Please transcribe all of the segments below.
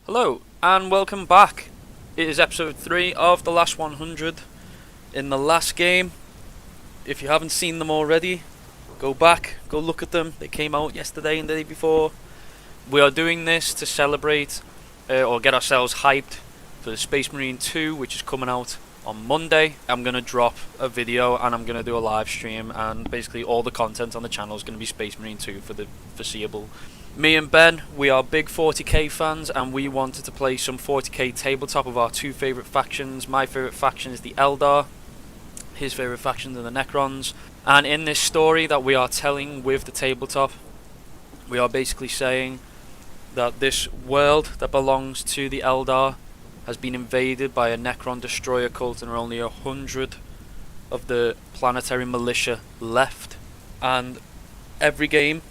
Hello and welcome back. It is episode 3 of the last 100. In the last game, if you haven't seen them already, go back, go look at them. They came out yesterday and the day before. We are doing this to celebrate or get ourselves hyped for the Space Marine 2, which is coming out on Monday. I'm going to drop a video and I'm going to do a live stream, and basically all the content on the channel is going to be Space Marine 2 for the foreseeable. Me and Ben, we are big 40k fans, and we wanted to play some 40k tabletop of our two favourite factions. My favourite faction is the Eldar, his favourite faction are the Necrons, and in this story that we are telling with the tabletop, we are basically saying that this world that belongs to the Eldar has been invaded by a Necron destroyer cult, and there are only 100 of the planetary militia left. And every game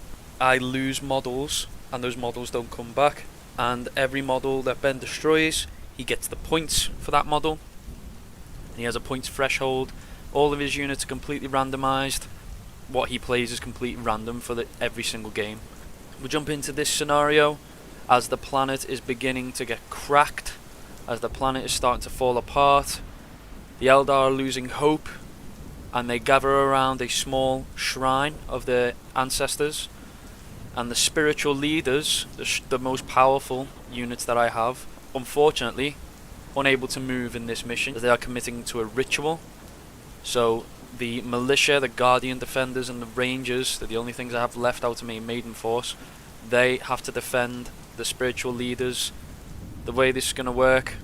I lose models, and those models don't come back, and every model that Ben destroys, he gets the points for that model, and he has a points threshold. All of his units are completely randomized. What he plays is completely random for every single game. We'll jump into this scenario as the planet is beginning to get cracked, as the planet is starting to fall apart. The Eldar are losing hope, and they gather around a small shrine of their ancestors. And the spiritual leaders, the most powerful units that I have, unfortunately unable to move in this mission as they are committing to a ritual. So the militia, the guardian defenders and the rangers, they're the only things I have left out of my maiden force. They have to defend the spiritual leaders. The way this is going to work: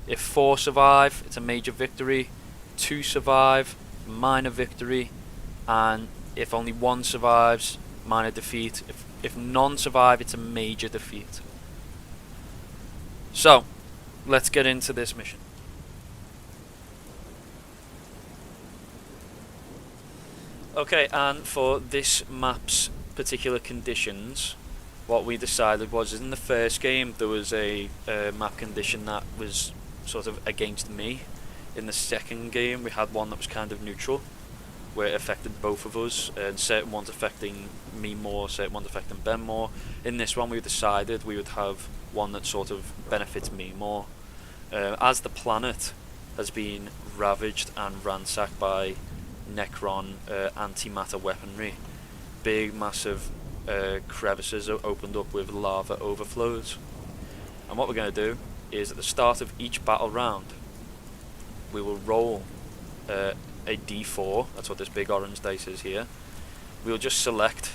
if 4 survive, it's a major victory; 2 survive, minor victory; and if only 1 survives, minor defeat. If none survive, it's a major defeat. So, let's get into this mission. Okay, and for this map's particular conditions, what we decided was, in the first game there was a map condition that was sort of against me. In the second game we had one that was kind of neutral, where it affected both of us, and certain ones affecting me more, certain ones affecting Ben more. In this one we decided we would have one that sort of benefits me more. As the planet has been ravaged and ransacked by Necron antimatter weaponry, big massive crevices are opened up with lava overflows. And what we're going to do is, at the start of each battle round, we will roll a d4. That's what this big orange dice is here. We'll just select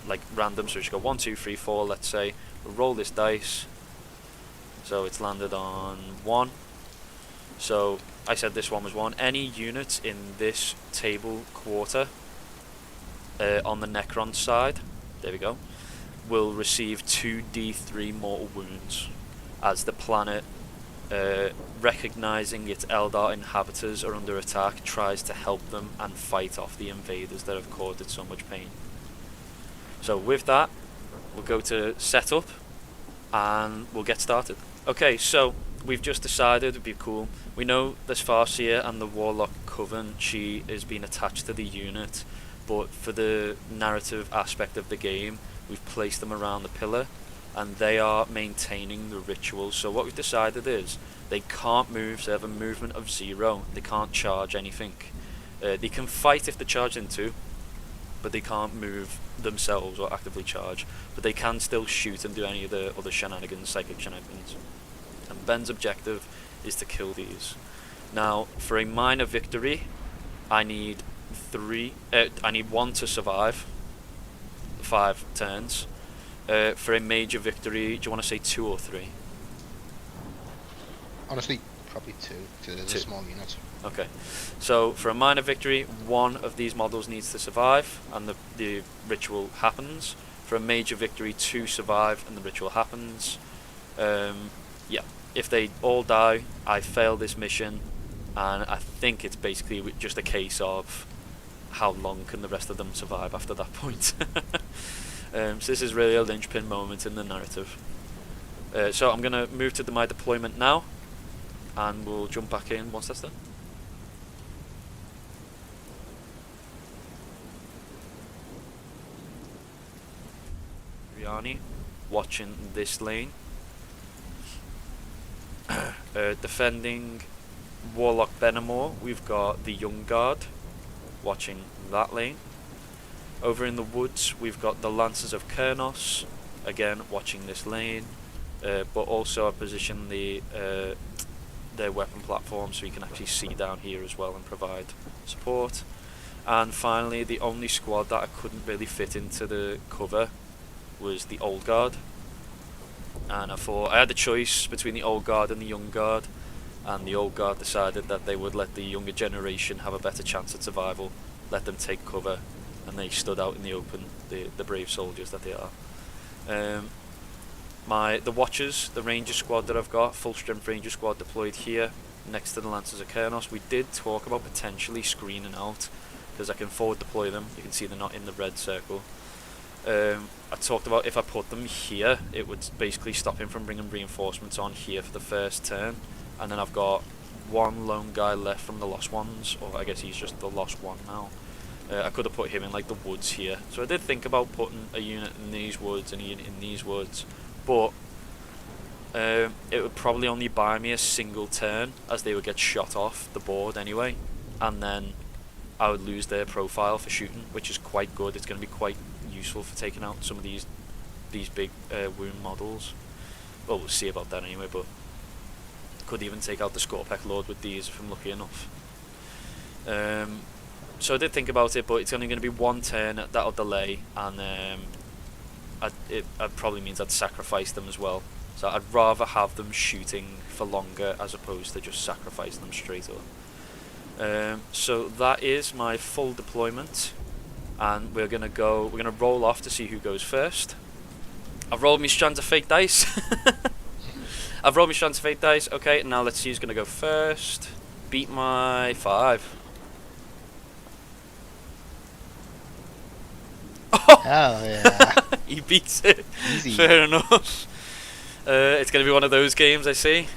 like random, so we should go 1, 2, 3, 4, let's say. We'll roll this dice, so it's landed on 1. So I said this one was 1. Any units in this table quarter on the Necron side, there we go, will receive 2d3 mortal wounds, as the planet, recognizing its Eldar inhabitants are under attack, tries to help them and fight off the invaders that have caused it so much pain. So with that, we'll go to setup and we'll get started. Okay, so we've just decided it'd be cool. We know there's Farseer and the Warlock Coven. She is being attached to the unit, but for the narrative aspect of the game, we've placed them around the pillar, and they are maintaining the ritual. So what we've decided is, they can't move, so they have a movement of 0. They can't charge anything. They can fight if they're charged into, but they can't move themselves or actively charge. But they can still shoot and do any of the other shenanigans, psychic shenanigans. And Ben's objective is to kill these. Now, for a minor victory, I need 1 to survive 5 turns. For a major victory, do you want to say 2 or 3? Honestly, probably 2, because it is a small unit. Okay, so for a minor victory, 1 of these models needs to survive, and the ritual happens. For a major victory, 2 survive, and the ritual happens. Yeah, if they all die, I fail this mission, and I think it's basically just a case of how long can the rest of them survive after that point. So this is really a linchpin moment in the narrative. So I'm going to move to my deployment now, and we'll jump back in once that's done. Riani watching this lane. Defending Warlock Benamor, we've got the Young Guard watching that lane. Over in the woods, we've got the Lancers of Kernos, again watching this lane, but also I position their weapon platform so you can actually see down here as well and provide support. And finally, the only squad that I couldn't really fit into the cover was the Old Guard. And I thought I had the choice between the Old Guard and the Young Guard, and the Old Guard decided that they would let the younger generation have a better chance at survival, let them take cover, and they stood out in the open, the brave soldiers that they are. The Watchers, the Ranger squad that I've got, full strength Ranger squad deployed here next to the Lancers of Kernos. We did talk about potentially screening out, because I can forward deploy them. You can see they're not in the red circle. I talked about if I put them here, it would basically stop him from bringing reinforcements on here for the first turn. And then I've got one lone guy left from the Lost Ones, or I guess he's just the Lost One now. I could have put him in like the woods here. So I did think about putting a unit in these woods and a unit in these woods, but it would probably only buy me a single turn, as they would get shot off the board anyway, and then I would lose their profile for shooting, which is quite good. It's going to be quite useful for taking out some of these big wound models. Well, we'll see about that anyway, but could even take out the Scorpec Lord with these if I'm lucky enough. So I did think about it, but it's only going to be one turn. That'll delay, and it probably means I'd sacrifice them as well. So I'd rather have them shooting for longer as opposed to just sacrifice them straight up. So that is my full deployment, and we're gonna roll off to see who goes first. I've rolled me strands of fake dice. Okay, now let's see who's gonna go first. Beat my 5. Oh yeah. He beats it. Easy. Fair enough. It's going to be one of those games, I see.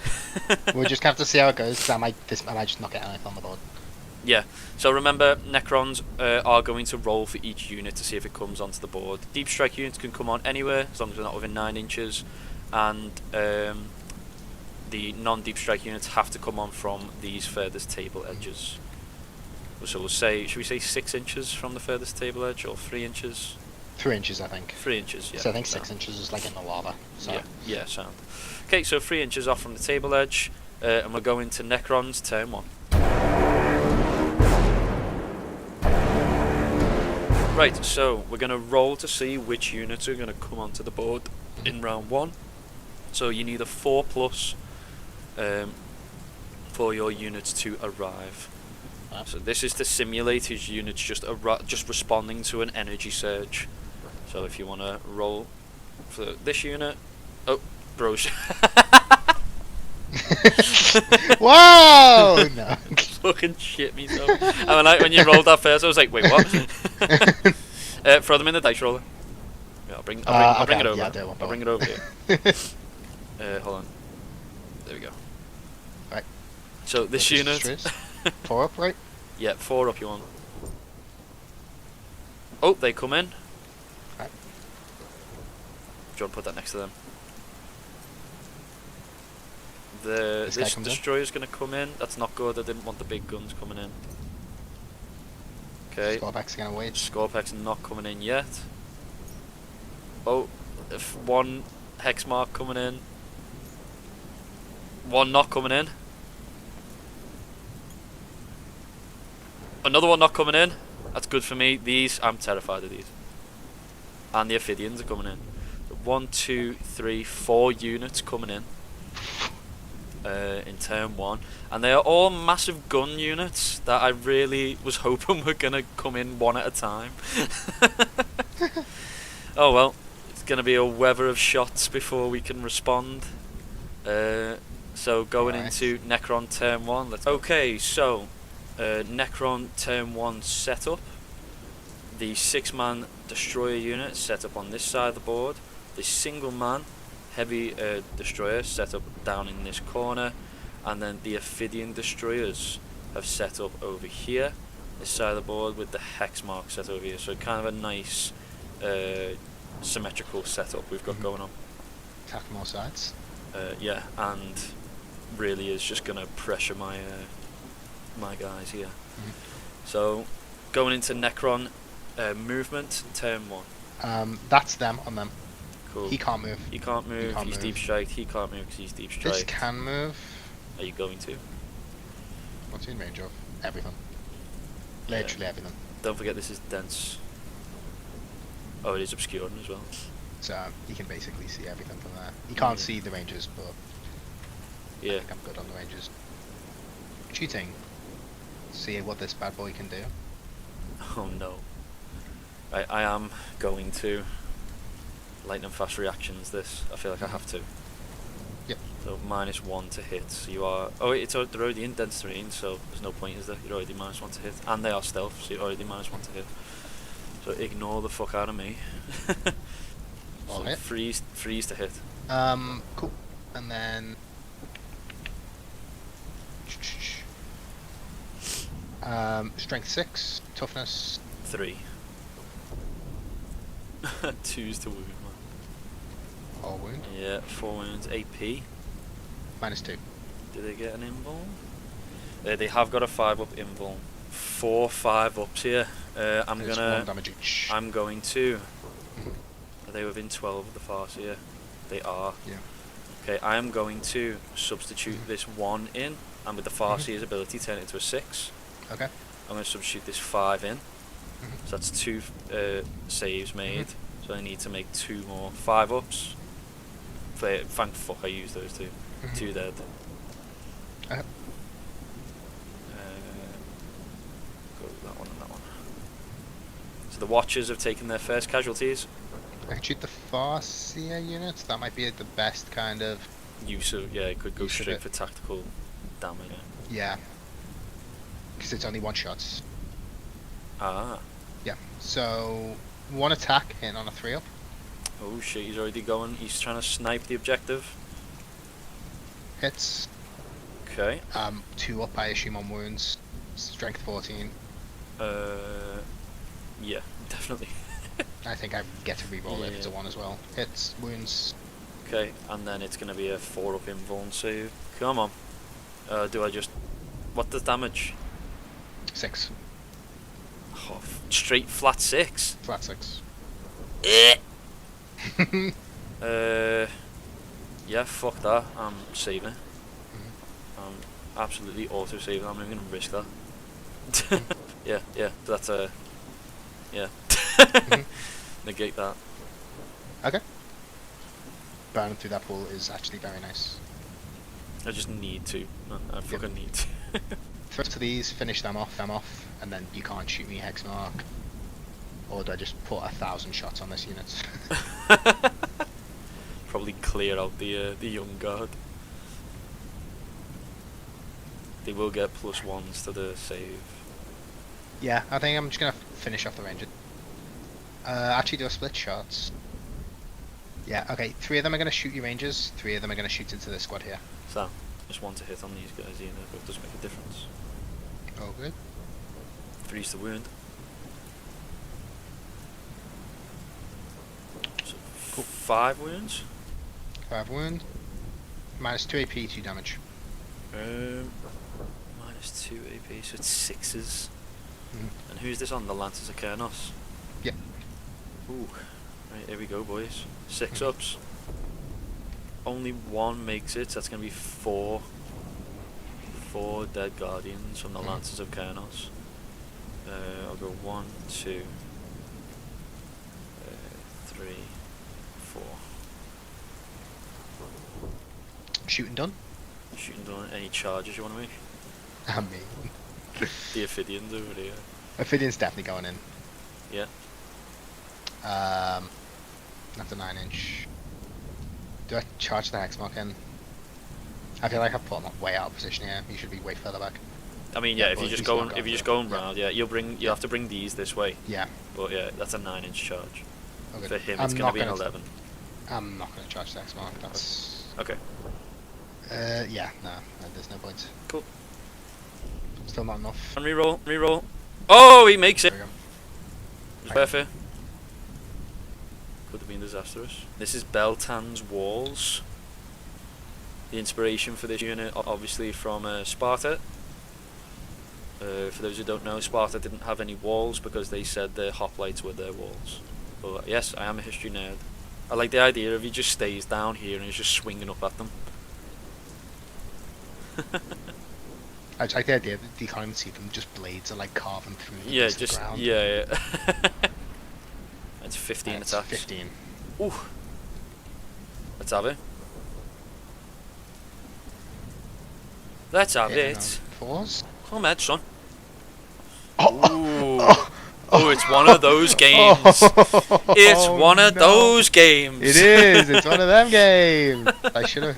We'll just have to see how it goes, because I might just not get anything on the board. Yeah, so remember, Necrons are going to roll for each unit to see if it comes onto the board. Deep strike units can come on anywhere, as long as they're not within 9 inches, and the non-deep strike units have to come on from these furthest table edges. So we'll say, should we say 6 inches from the furthest table edge, or 3 inches? 3 inches, I think. 3 inches, yeah. So I think 6 inches is like in the lava. So. Yeah, sound. Okay, so 3 inches off from the table edge, and we're going to Necron's turn 1. Right, so we're going to roll to see which units are going to come onto the board in round 1. So you need a 4+ for your units to arrive. So this is to simulate his units just responding to an energy surge. So if you want to roll for this unit, oh, bros. Whoa! No. Fucking shit me so. And when you rolled that first, I was like, wait, what? Throw them in the dice roller. Yeah, I'll bring it over. Yeah, I'll bring it over here. Hold on. There we go. Right. So this unit. 4 up, right? Yeah, 4 up you want. Oh, they come in. Right. Do you want to put that next to them? This destroyer's going to come in. That's not good. I didn't want the big guns coming in. Okay. Scorpec's going to wait. Scorpec's not coming in yet. Oh, if one hex mark coming in. One not coming in. Another one not coming in. That's good for me. These, I'm terrified of these. And the Ophidians are coming in. So 1, 2, 3, 4 units coming in turn 1. And they are all massive gun units that I really was hoping were going to come in one at a time. Oh well. It's going to be a weather of shots before we can respond. So going into Necron turn 1. Okay, so Necron turn 1 setup. The 6-man destroyer unit set up on this side of the board. The single-man heavy destroyer set up down in this corner, and then the Ophidian destroyers have set up over here, this side of the board, with the hex mark set over here. So kind of a nice symmetrical setup we've got going on. Attack more sides. Yeah, and really is just gonna pressure my my guys here. Mhm. So going into Necron movement, turn 1. That's them on them. Cool. He can't move. He can't move. can't He's move. deep strike. He can't move because he's deep This strike. can move. Are you going to? What's he in range of? Everything. Yeah. Literally everything. Don't forget this is dense. Oh, it is obscuring as well. So he can basically see everything from there. He can't see the ranges, but I Yeah. think I'm good on the ranges. Shooting. See what this bad boy can do. Oh no. I am going to lightning fast reactions this. I feel like I have to. Yep. So -1 to hit. So you are. Oh, they're already in dense terrain, so there's no point, is there? You're already -1 to hit, and they are stealth, so you're already -1 to hit. So ignore the fuck out of me. All So hit. freeze to hit. Cool. And then strength 6, toughness 3. 2's to wound, man. or wound. Yeah, 4 wounds. AP. -2. Do they get an invuln? They have got a 5-up invuln. 4 5-ups here. I'm It's gonna. 1 damage each. I'm going to. Mhm. Are they within 12 of the Farseer? They are. Yeah. Okay, I am going to substitute this 1 in, and with the Farseer's ability, turn it into a 6. Okay. I'm going to substitute this 5 in. Mhm. So that's 2 saves made. So I need to make 2 more 5-ups. Thank fuck I used those 2. Mhm. 2 dead. Okay. Go with that one and that one. So the Watchers have taken their first casualties. I can shoot the Farseer units. That might be the best kind of. Use of, yeah, it could go Use of straight it. for tactical damage. Yeah. Because it's only 1 shot. Ah. Yeah. So 1 attack in on a 3-up. Oh shit, he's already going. He's trying to snipe the objective. Hits. Okay. 2 up I assume on wounds. Strength 14. Yeah, definitely. I think I get to reroll it if it's a Yeah. 1 as well. Hits, wounds. Okay, and then it's going to be a 4-up invuln save. Come on. Do I just... What does damage? 6. Oh, straight flat 6. Flat 6. Yeah, fuck that. I'm saving it. Mhm. I'm absolutely auto-saving. I'm not even going to risk that. yeah, that's a... Yeah. Mhm. Negate that. Okay. Burning through that pool is actually very nice. I just need to. I fucking need to. First to these, finish them off, and then you can't shoot me hex mark. Or do I just put 1,000 shots on this unit? Probably clear out the young guard. They will get +1s to the save. Yeah, I think I'm just gonna finish off the ranger. Actually do a split shots. Yeah, okay, 3 of them are gonna shoot your rangers, 3 of them are gonna shoot into the squad here. So, just 1 to hit on these guys, you know, but it doesn't make a difference. Oh, good. 3's to wound. So, Cool. 5 wounds. 5 wound. -2 AP, 2 damage. -2 AP, so it's 6s. Mhm. And who's this on? The Lancers of Kernos? Yep. Ooh. Right, here we go, boys. 6 ups. Only 1 makes it, so that's going to be 4. 4 dead guardians from the Lancers of Kernos. I'll go 1, 2, 3, 4. Shooting done? Shooting done. Any charges you want to make? I mean, The Ophidians over here. Ophidian's definitely going in. Yeah. That's a 9-inch. Do I charge the hex mark in? I feel like I've put him way out of position here. He should be way further back. I mean, yeah. Yeah, If well, you just he's go, not if you going just there. going round, yeah, you'll have to bring these this way. Yeah. But yeah, that's a 9-inch charge. Okay. For him, I'm it's going not to be an gonna 11. I'm not going to charge the hex mark. That's. Okay. Yeah, no, there's no point. Cool. Still not enough. And reroll, reroll. Oh, he makes it. There we go. It's perfect. Could have been disastrous. This is Beltan's walls. The inspiration for this unit, obviously from Sparta. For those who don't know, Sparta didn't have any walls because they said their hoplites were their walls. But yes, I am a history nerd. I like the idea of he just stays down here and he's just swinging up at them. I like the idea that you can't even see them, just blades are like carving through the ground. Yeah. That's 15 attacks. 15. Ooh. Let's have it. Let's have it. Pause. Come on, son. Oh. Oh, it's one of those games. It's one of those games. It is. It's one of them games. I should have.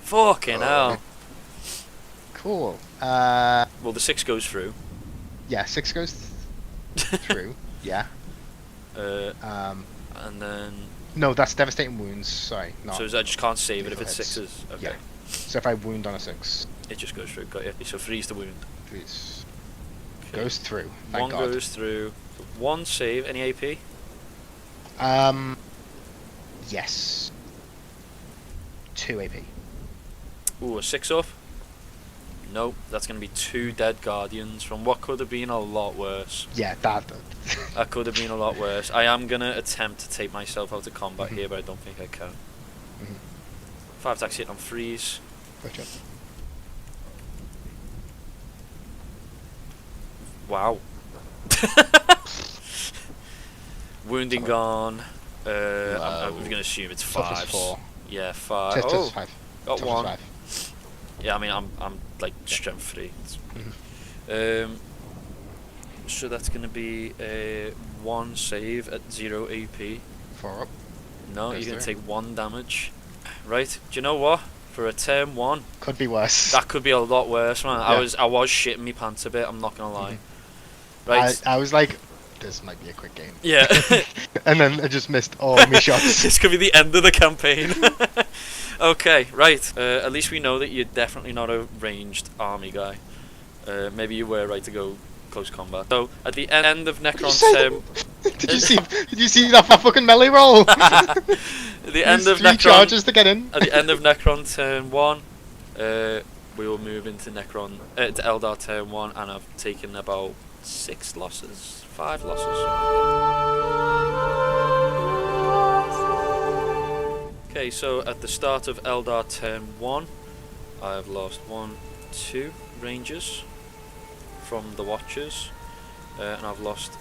Fucking hell. Cool. Well, the 6 goes through. Yeah, 6 goes through. Yeah. And then. No, that's devastating wounds. Sorry. No. So I just can't save it if it's 6s. Okay. Yeah. So if I wound on a 6, it just goes through. Got you. So 3's the wound. 3's Okay. goes through. Thank 1 God. goes through. 1 save. Any AP? Yes. 2 AP. Ooh, a 6 up. Nope, that's going to be 2 dead guardians from what could have been a lot worse. Yeah, that. That could have been a lot worse. I am going to attempt to take myself out of combat here, but I don't think I can. 5 attacks hit on freeze. Gotcha. Wow. Wounding gone. I'm going to assume it's 5s. 4. Yeah, 5. Tough Oh, 5. got Tough 1. 5. Yeah, I mean, I'm like strength 3. So that's going to be a 1 save at 0 AP. 4 up. No, Goes you're going to through. take 1 damage. Right, do you know what? For a turn 1, Could be worse. that could be a lot worse, man. Yeah. I was shitting me pants a bit, I'm not going to lie. Right. I was like, this might be a quick game. Yeah. And then I just missed all my shots. This could be the end of the campaign. Okay, right. At least we know that you're definitely not a ranged army guy. Maybe you were right to go close combat. So at the end of Necron's term, Did you see that fucking melee roll? at the end of 3 Necron, charges to get in. at the end of Necron turn 1, we will move into to Eldar turn 1, and I've taken about 6 losses, 5 losses. Okay, so at the start of Eldar turn 1, I have lost 2 rangers from the Watchers, and I've lost,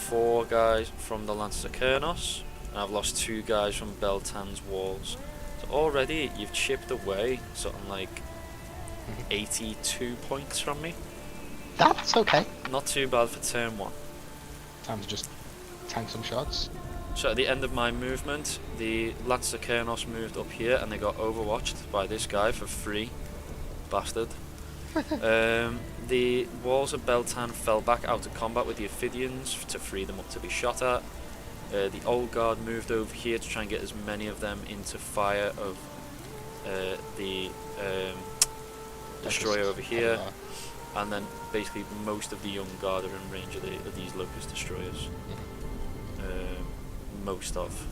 4 guys from the Lancer Kernos, and I've lost 2 guys from Beltan's walls. So already you've chipped away something like 82 points from me. That's okay. Not too bad for turn 1. Time to just tank some shots. So at the end of my movement, the Lancer Kernos moved up here and they got overwatched by this guy for free. Bastard. The walls of Beltan fell back out of combat with the Ophidians to free them up to be shot at. The Old Guard moved over here to try and get as many of them into fire of the Destroyer over here. And then basically most of the Young Guard are in range of these Locust Destroyers. Most of.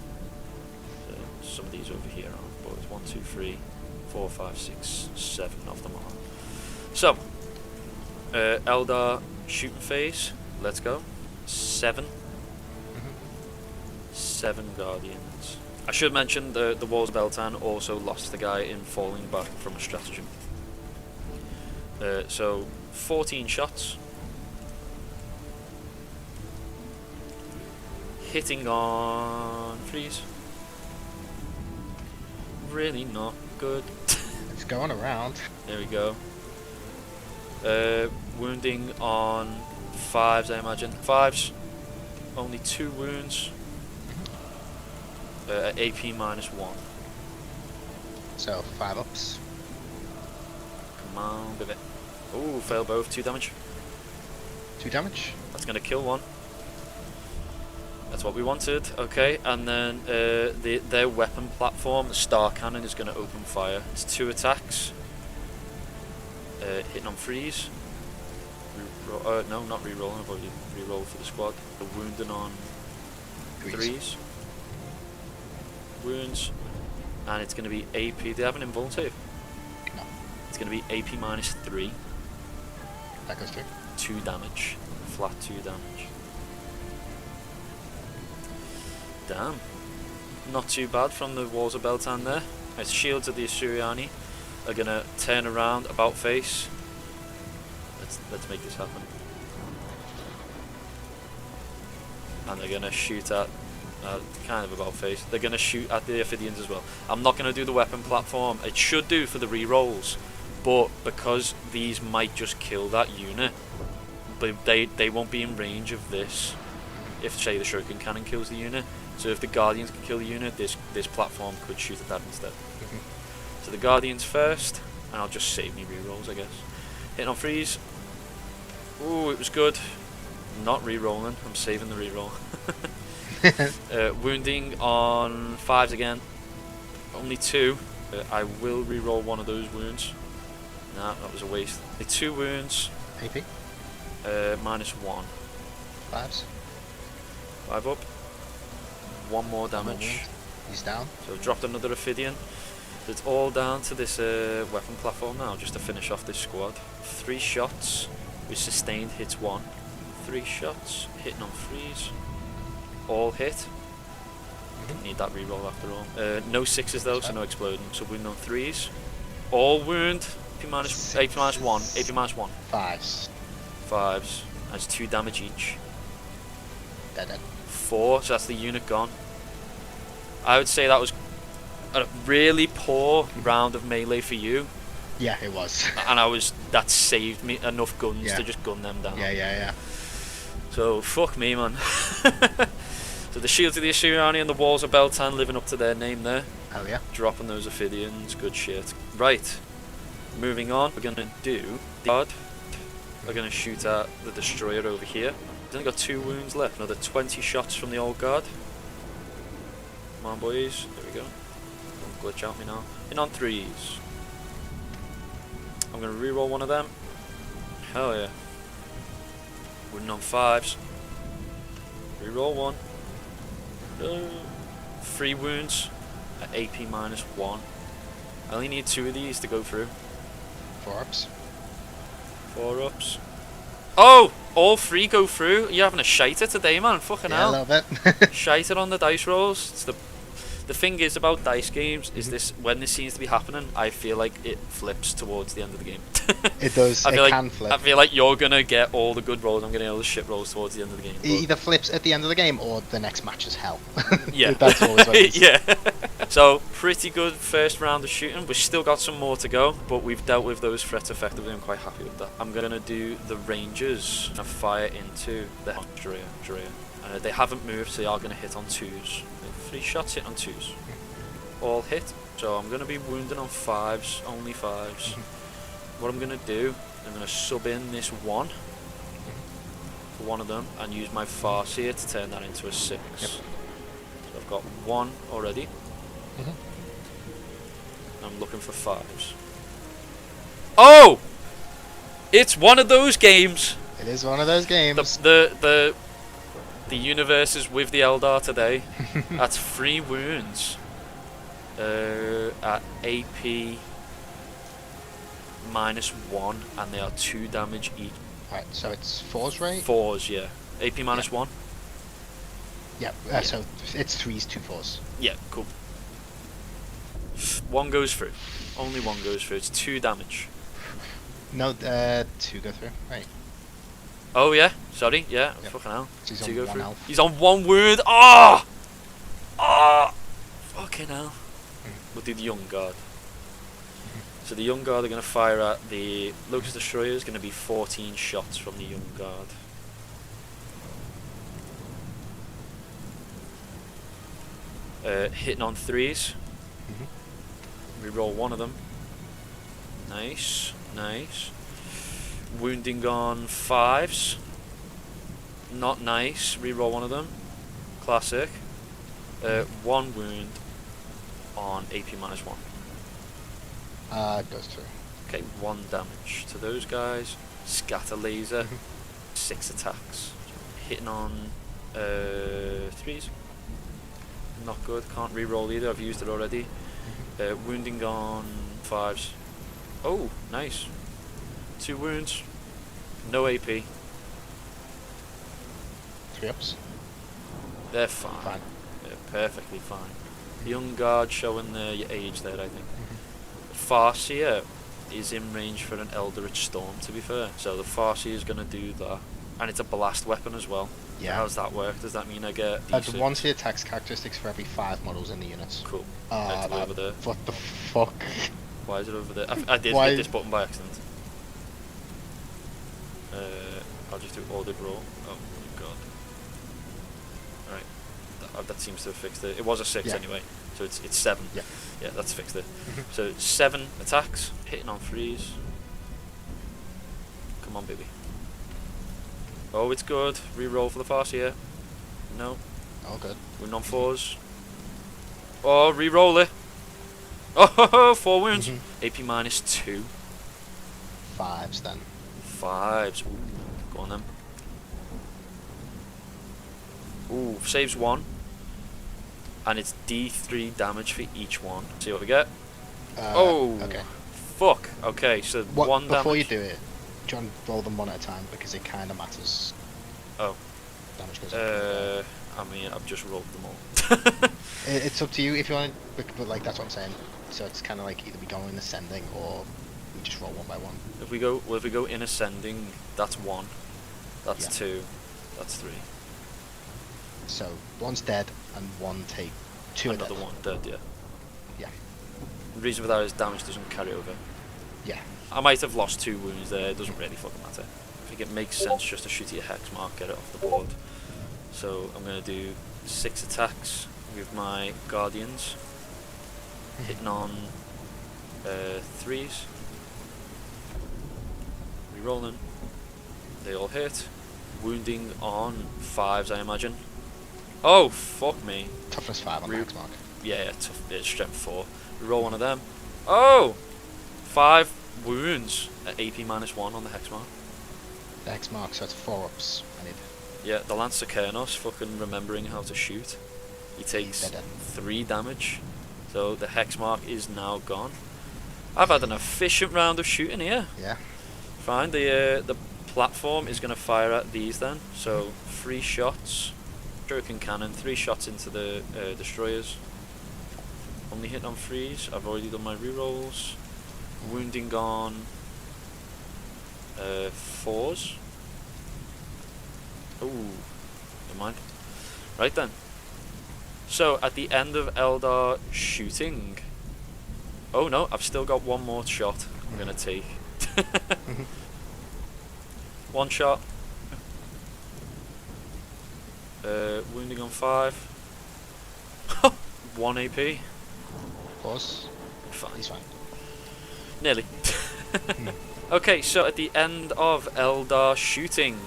Some of these over here are, but it's 1, 2, 3, 4, 5, 6, 7 of them are. So, Eldar shooting phase, let's go. 7. 7 Guardians. I should mention the Walls of Beltan also lost the guy in falling back from a stratagem. So, 14 shots. Hitting on freeze. Really not good. It's going around. There we go. Wounding on 5s, I imagine. 5s. Only 2 wounds. AP -1. So 5 ups. Come on, baby. Ooh, fail both. 2 damage. 2 damage. That's gonna kill 1. That's what we wanted. Okay, and then their weapon platform, the Star Cannon, is gonna open fire. It's 2 attacks. Hitting on freeze. No, not re-rolling. I've already re-rolled for the squad. The wounding on 3s. Wounds. and it's going to be AP. Do they have an invuln save? No. It's going to be AP -3. That goes through. 2 damage. Flat 2 damage. Damn. Not too bad from the walls of Beltan there. Nice. Shields of the Asuryani are going to turn around, about face. Let's make this happen. And they're going to shoot at kind of about face. They're going to shoot at the Ophidians as well. I'm not going to do the weapon platform. It should do for the rerolls, but because these might just kill that unit, but they won't be in range of this if, say, the shuriken cannon kills the unit. So if the guardians can kill the unit, this platform could shoot at that instead. So the guardians first, and I'll just save me rerolls, I guess. Hitting on freeze. Ooh, it was good. Not re-rolling, I'm saving the re-roll. Wounding on 5s again. Only 2. I will re-roll one of those wounds. Nah, that was a waste. 2 wounds. AP? -1. 5s. 5 up. 1 more damage. He's down. So I've dropped another Ophidian. So it's all down to this weapon platform now, just to finish off this squad. 3 shots with sustained hits 1. 3 shots, hitting on freeze. All hit. Didn't need that reroll after all. No 6s though, so no exploding. So wound on 3s. All wound. AP -1. AP -1. 5s. 5s. That's 2 damage each. Dead. 4, so that's the unit gone. I would say that was a really poor round of melee for you. Yeah, it was. And that saved me enough guns to just gun them down. Yeah. So fuck me, man. So the shields of the Asuryani and the walls of Beltan living up to their name there. Hell yeah. Dropping those Ophidians, good shit. Right, moving on. We're gonna do the guard. We're gonna shoot at the destroyer over here. He's only got 2 wounds left. Another 20 shots from the old guard. Come on, boys. There we go. Don't glitch out me now. In on 3s. I'm gonna reroll one of them. Hell yeah. Wooden on 5s. Reroll 1. 3 wounds at AP -1. I only need 2 of these to go through. 4 ups. 4 ups. Oh! All 3 go through. You're having a shiter today, man. Fucking hell. Yeah, a little bit. Shiter on the dice rolls. It's the thing is about dice games is this: when this seems to be happening, I feel like it flips towards the end of the game. It does. It can flip. I feel like you're gonna get all the good rolls. I'm gonna get all the shit rolls towards the end of the game. It either flips at the end of the game or the next match is hell. Yeah, that's always what it is. Yeah. So pretty good first round of shooting. We've still got some more to go, but we've dealt with those threats effectively. I'm quite happy with that. I'm gonna do the Rangers and fire into the Dreya. They haven't moved, so they are gonna hit on 2s. 3 shots hit on 2s. All hit. So I'm gonna be wounding on 5s, only 5s. What I'm gonna do, I'm gonna sub in this 1 for one of them and use my Farseer to turn that into a 6. Yep. So I've got 1 already. I'm looking for 5s. Oh! It's one of those games. It is one of those games. The universe is with the Eldar today. That's 3 wounds at AP -1, and they are 2 damage each. Right, so it's 4s, right? 4s, yeah. AP -1. Yeah. So it's 3s, 2 4s. Yeah, cool. 1 goes through. Only 1 goes through. It's 2 damage. No, 2 go through. Right. Oh yeah, sorry, yeah, Yep. fucking hell. So he's 2 on go 1 through. health. He's on 1 wound. Ah! Ah! Fucking hell. We'll do the Young Guard. So the Young Guard are going to fire at the Locust Destroyer. Is going to be 14 shots from the Young Guard. Hitting on 3s. Reroll 1 of them. Nice. Wounding on 5s. Not nice. Reroll 1 of them. Classic. 1 wound on AP -1. Goes through. Okay, 1 damage to those guys. Scatter laser. 6 attacks. Hitting on 3s. Not good. Can't reroll either. I've used it already. Wounding on 5s. Oh, nice. 2 wounds. No AP. 3 ups. They're fine. Fine. They're perfectly fine. The young guard showing your age there, I think. Farseer is in range for an Eldritch Storm, to be fair. So the Farseer is going to do that. And it's a blast weapon as well. Yeah. How's that work? Does that mean I get The D6? 1 to attacks characteristics for every 5 models in the units. Cool. Let's go over there. What the fuck? Why is it over there? I did Why? hit this button by accident. I'll just do audit roll. Oh my god. Alright. That seems to have fixed it. It was a 6 Yeah. anyway. So it's 7. Yeah. Yeah, that's fixed it. So 7 attacks, hitting on 3s. Come on, baby. Oh, it's good. Re-roll for the Farseer. No. Oh, good. Wound on 4s. Oh, re-roll it. Oh, 4 wounds. AP minus 2. 5s then. 5s. Ooh, go on then. Ooh, saves 1. And it's D3 damage for each one. See what we get? Oh, okay. fuck. Okay, so 1 damage. Before you do it, do you want to roll them one at a time because it kind of matters. Oh. Damage goes up. I mean, I've just rolled them all. It's up to you if you want to, but like that's what I'm saying. So it's kind of like either we go in ascending or we just roll one by one. If we go in ascending, that's 1. That's 2. That's 3. So 1's dead and 1 take 2 Another are dead. 1 dead, yeah. Yeah. The reason for that is damage doesn't carry over. Yeah. I might have lost 2 wounds there, it doesn't really fucking matter. I think it makes sense just to shoot your hex mark, get it off the board. So I'm going to do 6 attacks with my Guardians, hitting on 3s, rerolling, they all hit, wounding on 5s I imagine. Oh, fuck me. Toughness 5 on the hex mark. Yeah, strength 4. Reroll one of them. Oh! 5 wounds at AP minus 1 on the hex mark. The hex mark, so it's 4 ups. I need. Yeah, the Lancer Kernos fucking remembering how to shoot. He takes He's dead. 3 damage. So the hex mark is now gone. I've had an efficient round of shooting here. Yeah. Fine, the platform is going to fire at these then. So 3 shots. Stroking cannon, 3 shots into the destroyers. Only hit on 3s. I've already done my rerolls. Wounding on 4s. Ooh, never mind. Right then. So at the end of Eldar shooting. Oh no, I've still got 1 more shot I'm gonna take. 1 shot. Wounding on 5. 1 AP. Pause. Fine. He's fine. Nearly. Okay, so at the end of Eldar shooting,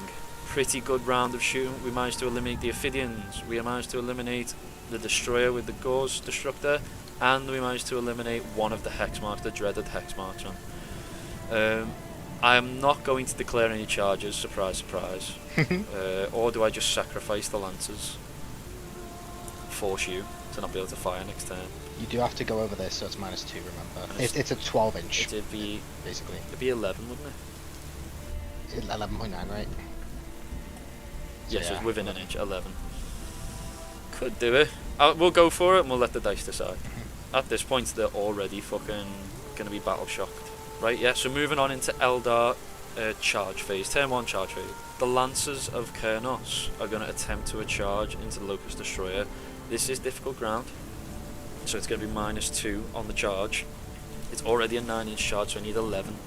pretty good round of shooting. We managed to eliminate the Ophidians. We managed to eliminate the Destroyer with the Gauze Destructor, and we managed to eliminate one of the hex marks, the dreaded hex marksman. I am not going to declare any charges, surprise, surprise. Or do I just sacrifice the Lancers? Force you to not be able to fire next turn. You do have to go over this, so it's -2. Remember, it's a 12-inch. It'd be basically. It'd be 11, wouldn't it? 11.9, right? Yes, yeah, it's within 11. an inch. 11. Could do it. We'll go for it, and we'll let the dice decide. At this point, they're already fucking gonna be battle shocked, right? Yeah. So moving on into Eldar charge phase, turn 1 charge phase. The Lancers of Kernos are gonna attempt to charge into the Locust Destroyer. This is difficult ground, so it's gonna be -2 on the charge. It's already a 9-inch charge, so I need 11.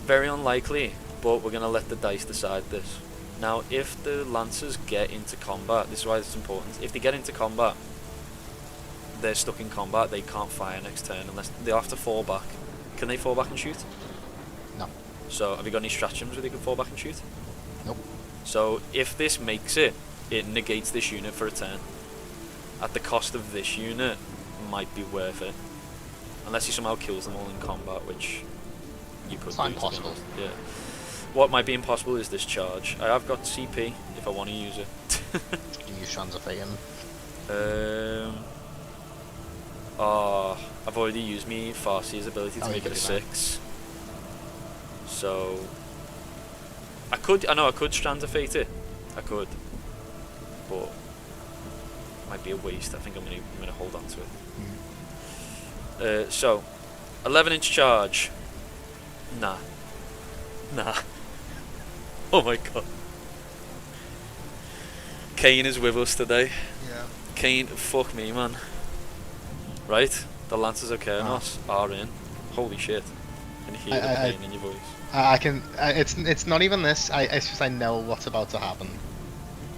Very unlikely, but we're gonna let the dice decide this. Now, if the Lancers get into combat, this is why it's important. If they get into combat, they're stuck in combat. They can't fire next turn unless they have to fall back. Can they fall back and shoot? No. So, have you got any stratagems where they can fall back and shoot? Nope. So, if this makes it, it negates this unit for a turn. At the cost of this unit, might be worth it. Unless he somehow kills them all in combat, which you could It's do. not to be impossible. honest. Yeah. What might be impossible is this charge. I have got CP if I want to use it. You use Shan's of Fate. I've already used me Farsi's ability to make it a 6. So I know I could Strands of Fate it. I could. But it might be a waste. I think I'm gonna hold on to it. So 11-inch charge. Nah. Oh my god. Kane is with us today. Yeah. Kane, fuck me, man. Right? The Lancers of Chaos are in. Holy shit. Can you hear the pain in your voice? I can. It's not even this. It's just I know what's about to happen.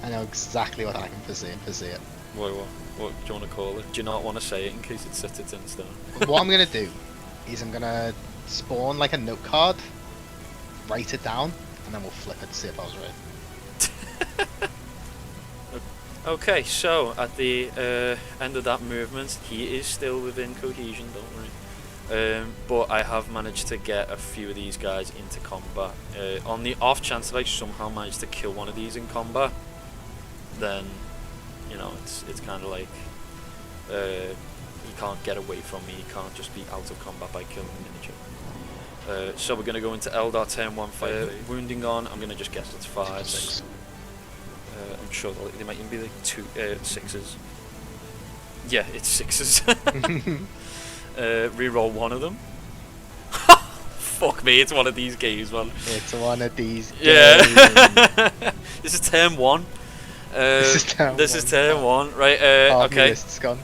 I know exactly what I can foresee it. What do you want to call it? Do you not want to say it in case it sets it in stone? What I'm gonna do is I'm gonna spawn like a note card, write it down, and then we'll flip it to see if I was right. Okay, so at the end of that movement, he is still within cohesion, don't worry. But I have managed to get a few of these guys into combat. On the off chance that I somehow manage to kill one of these in combat, then, you know, it's kind of like he can't get away from me. He can't just be out of combat by killing the miniature. So we're going to go into Eldar turn 1 fight. Wounding on, I'm going to just guess it's 5s. I'm sure they might even be like 6s. Yeah, it's 6s. Reroll one of them. Fuck me, it's one of these games, man. It's one of these games. Yeah. This is turn 1. This is turn 1. Right, okay. List's gone.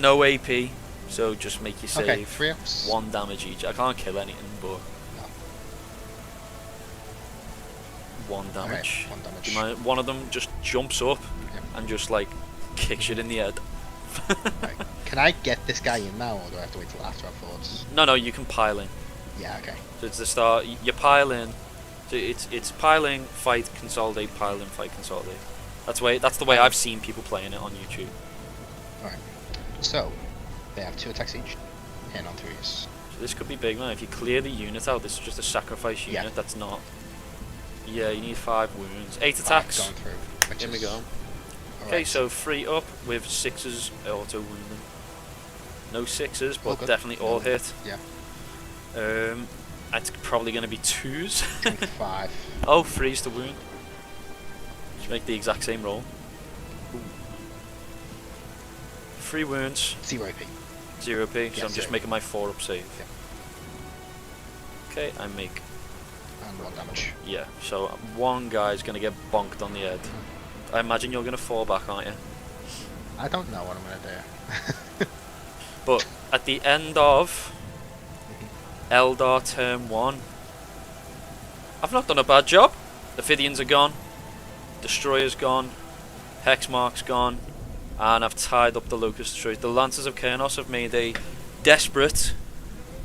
No AP, so just make your save. Okay, 3 ups. 1 damage each. I can't kill anything, but... 1 damage. Okay, 1 damage. One of them just jumps up and just like kicks it in the head. Right. Can I get this guy in now, or do I have to wait till after our thoughts? No, you can pile in. Yeah, okay. So it's the start. You pile in. So it's piling, fight, consolidate, pile in, fight, consolidate. That's the way I've seen people playing it on YouTube. Alright. So they have 2 attacks each. Hitting on 3s. So this could be big, man. If you clear the unit out, this is just a sacrifice unit. Yeah. That's not. Yeah, you need 5 wounds. 8 attacks. Going through. Here we go. All Okay, right. so 3 up with 6s auto wounding. No 6s, but good. definitely all hit. Yeah. It's probably going to be 2s. I think 5. Oh, 3s to wound. Just make the exact same roll. 3 wounds. 0 AP. 0 P, so Yeah, I'm just 0. making my 4 up save. Yeah. Okay, I make... And 1 damage. Yeah, so one guy's going to get bonked on the head. I imagine you're going to fall back, aren't you? I don't know what I'm going to do. But at the end of Eldar turn 1, I've not done a bad job. The Ophidians are gone, Destroyer's gone, Hexmark's gone, and I've tied up the Locust Destroyers. The Lancers of Chaos have made a desperate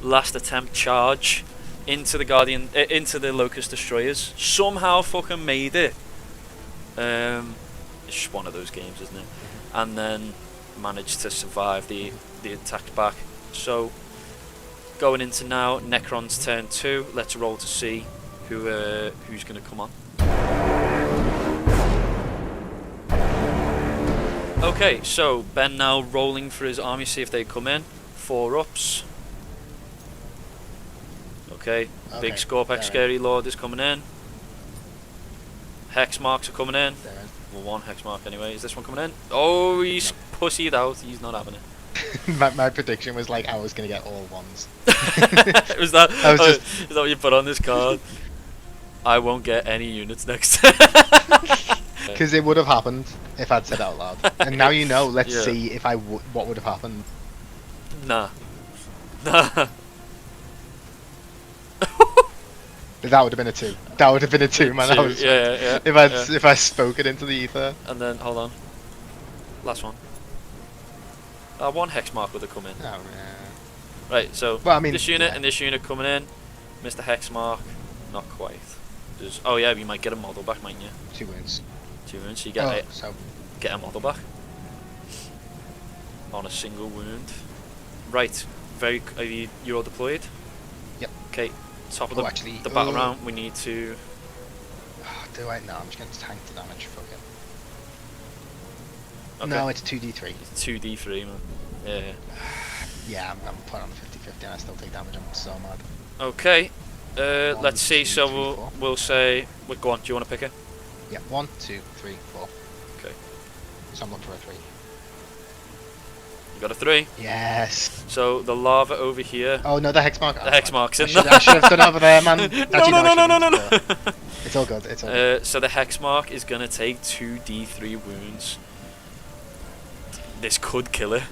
last attempt charge into the into the Locust Destroyers. Somehow fucking made it. It's just one of those games, isn't it? And then managed to survive the attack back. So going into now, Necron's turn 2. Let's roll to see who's going to come on. Okay, so Ben now rolling for his army, see if they come in. 4 ups. Okay, Big Scorpex Scary Lord is coming in. Hex marks are coming in. Well, 1 hex mark anyway. Is this one coming in? Oh, he's pussied out. He's not having it. my prediction was like I was going to get all 1s. is that what you put on this card? I won't get any units next. Because it would have happened if I'd said it out loud. And now you know, let's see if what would have happened. Nah. That would have been a 2. That would have been a 2, man. That was, yeah. If I spoke it into the ether. And then hold on. Last one. 1 hex mark would have come in. Oh yeah. Right. So well, I mean, this unit and this unit coming in. Mr. Hex mark, not quite. Oh yeah, you might get a model back, mightn't you? 2 wounds. 2 wounds. So you get get a model back on a single wound. Right. You're all deployed. Yep. Okay. Top of the battle round, we need to... do I? No, I'm just going to tank the damage. Fuck it. Okay. No, it's 2d3. It's 2d3, man. Yeah. Yeah, I'm putting on 50-50 and I still take damage. I'm so mad. Okay. One, Let's see. 2, So 3, we'll 4. we'll say. Well, go on. Do you want to pick it? Yeah, 1, 2, 3, 4. Okay. So I'm looking for a 3. You got a 3. Yes. So the lava over here. Oh no, the hex mark. The hex mark's in I should have done over there, man. no, Actually, no, no, no, no, no, no. no. It's all good. It's all good. So the hex mark is gonna take 2d3 wounds. This could kill it.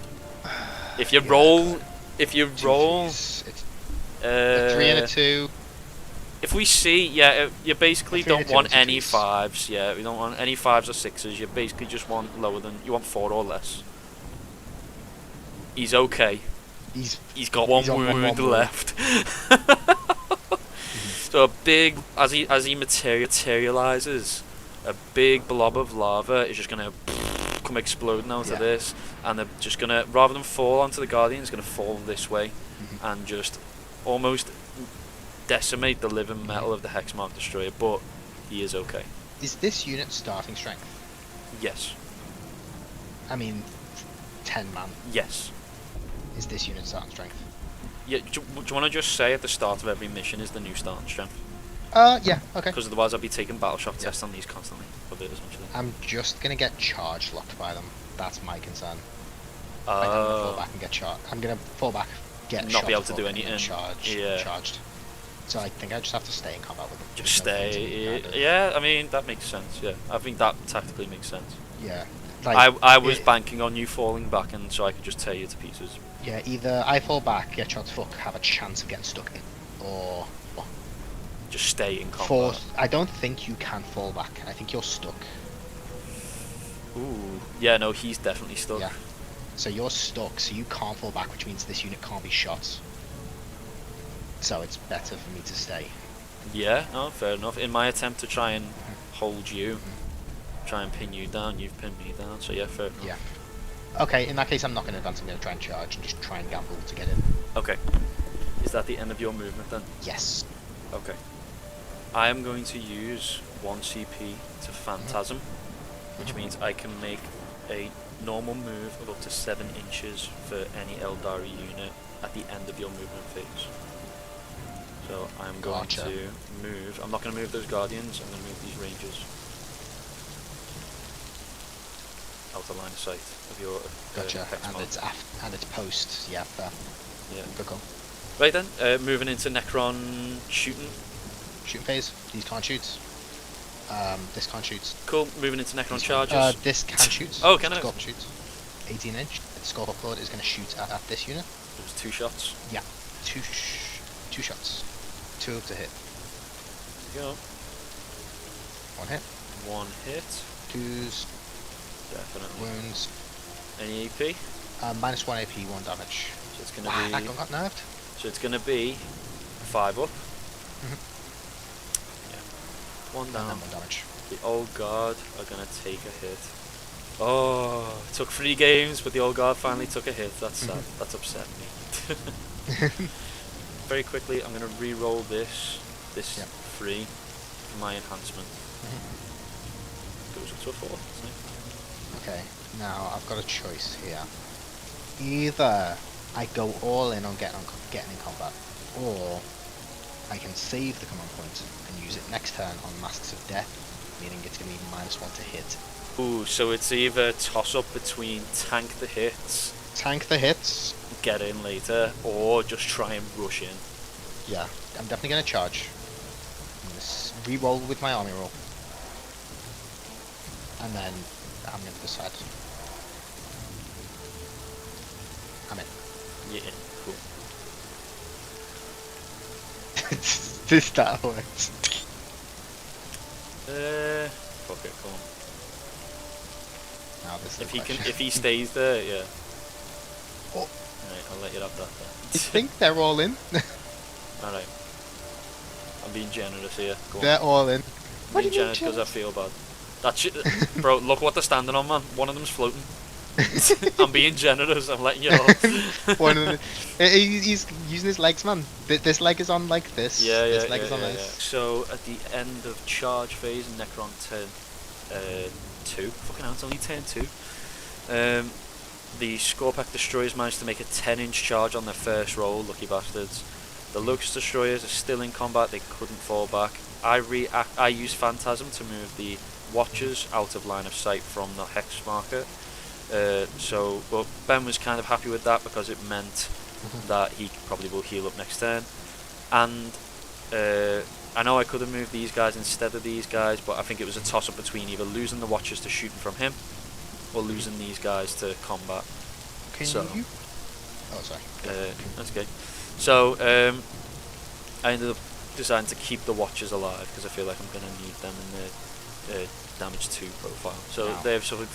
If you Yeah, roll, if you Two roll, threes. It's a 3 and a 2. If we see, yeah, you basically A 3 and a don't 2 want and 2 any threes. 5s. Yeah, we don't want any 5s or 6s. You basically just want lower than, you want 4 or less. He's okay. He's got one wound left. So a big, as he materializes, a big blob of lava is just gonna come exploding out of this, and they're just gonna, rather than fall onto the Guardian, it's gonna fall this way, and just almost decimate the living metal of the Hexmark Destroyer. But he is okay. Is this unit starting strength? Yes. I mean, 10 man. Yes. Is this unit starting strength? Yeah. Do you want to just say at the start of every mission is the new starting strength? Yeah, okay. Because otherwise I'll be taking battle shock tests on these constantly. Of it, essentially. I'm just gonna get charge locked by them. That's my concern. I'm gonna fall back and get charged. I'm gonna fall back, get not shot be able to full do and anything. then charged. So I think I just have to stay in combat with them. Just There's no point stay. in kind of- Yeah, I mean that makes sense. Yeah, I think that tactically makes sense. Yeah. I was banking on you falling back, and so I could just tear you to pieces. Yeah, either I fall back, get shot fuck, have a chance of getting stuck in, or Just stay in combat. I don't think you can fall back. I think you're stuck. Ooh. Yeah, no, he's definitely stuck. Yeah. So you're stuck, so you can't fall back, which means this unit can't be shot. So it's better for me to stay. Yeah, no, fair enough. In my attempt to try and hold you, try and pin you down, you've pinned me down. So yeah, fair enough. Yeah. Okay, in that case I'm not going to advance, I'm going to try and charge and just try and gamble to get in. Okay. Is that the end of your movement then? Yes. Okay. I am going to use 1 CP to Phantasm, which means I can make a normal move of up to 7 inches for any Eldar unit at the end of your movement phase. So I'm going to move. I'm not going to move those Guardians, I'm going to move these Rangers out of line of sight of your Gotcha. hex And mark. it's post. Yeah. Fair. Yeah. Good call. Right then, moving into Necron shooting. Shoot phase. These can't shoot. This can't shoot. Cool. Moving into Necron charges. This can shoot. Oh, can it? Scorpion shoot. 18 inch. The Scorpion is going to shoot at this unit. There's 2 shots. Yeah. Two shots. 2 to hit. There you go. 1 hit. 1 hit. 2s. Definitely. Wounds. Any AP? -1 AP, 1 damage. So it's gonna Wow, be. that gun got nerfed. So it's gonna be 5 up. Yeah. 1 And down. then 1 damage. The old guard are gonna take a hit. Oh, it took 3 games, but the old guard finally took a hit. That's sad. That's upset me. Very quickly, I'm gonna re-roll this free for my enhancement. Goes up to a 4. Isn't it? Okay, now I've got a choice here. Either I go all in on getting in combat, or I can save the command point and use it next turn on Masks of Death, meaning it's going to be -1 to hit. Ooh, so it's either toss up between tank the hits, Tank the hits. get in later, or just try and rush in. Yeah, I'm definitely going to charge. I'm going to re-roll with my army roll. And then I'm going to decide. I'm in. Yeah, cool. This that works. Fuck it, come on. Now this is If the he can, question. if he stays there, yeah. Oh. Right, I'll let you have that then. You think they're all in? Alright. I'm being generous here. Go on. They're all in. I'm being generous because I feel bad. That shit, bro, look what they're standing on, man. One of them's floating. I'm being generous, I'm letting you know. One of them, he's using his legs, man. This leg is on like this. Yeah, yeah, This leg is on yeah. this. So, at the end of charge phase, Necron turn 2. Fucking hell, it's only turn 2. The Scorpack Destroyers managed to make a 10-inch charge on their first roll, lucky bastards. The Locust Destroyers are still in combat, they couldn't fall back. I used Phantasm to move the Watchers out of line of sight from the Hex marker. But Ben was kind of happy with that because it meant that he probably will heal up next turn. And I know I could have moved these guys instead of these guys, but I think it was a toss-up between either losing the Watchers to shooting from him or losing these guys to combat. Can so, you? Oh, sorry. That's okay. So I ended up deciding to keep the Watchers alive because I feel like I'm going to need them in the damage 2 profile. So they have suffered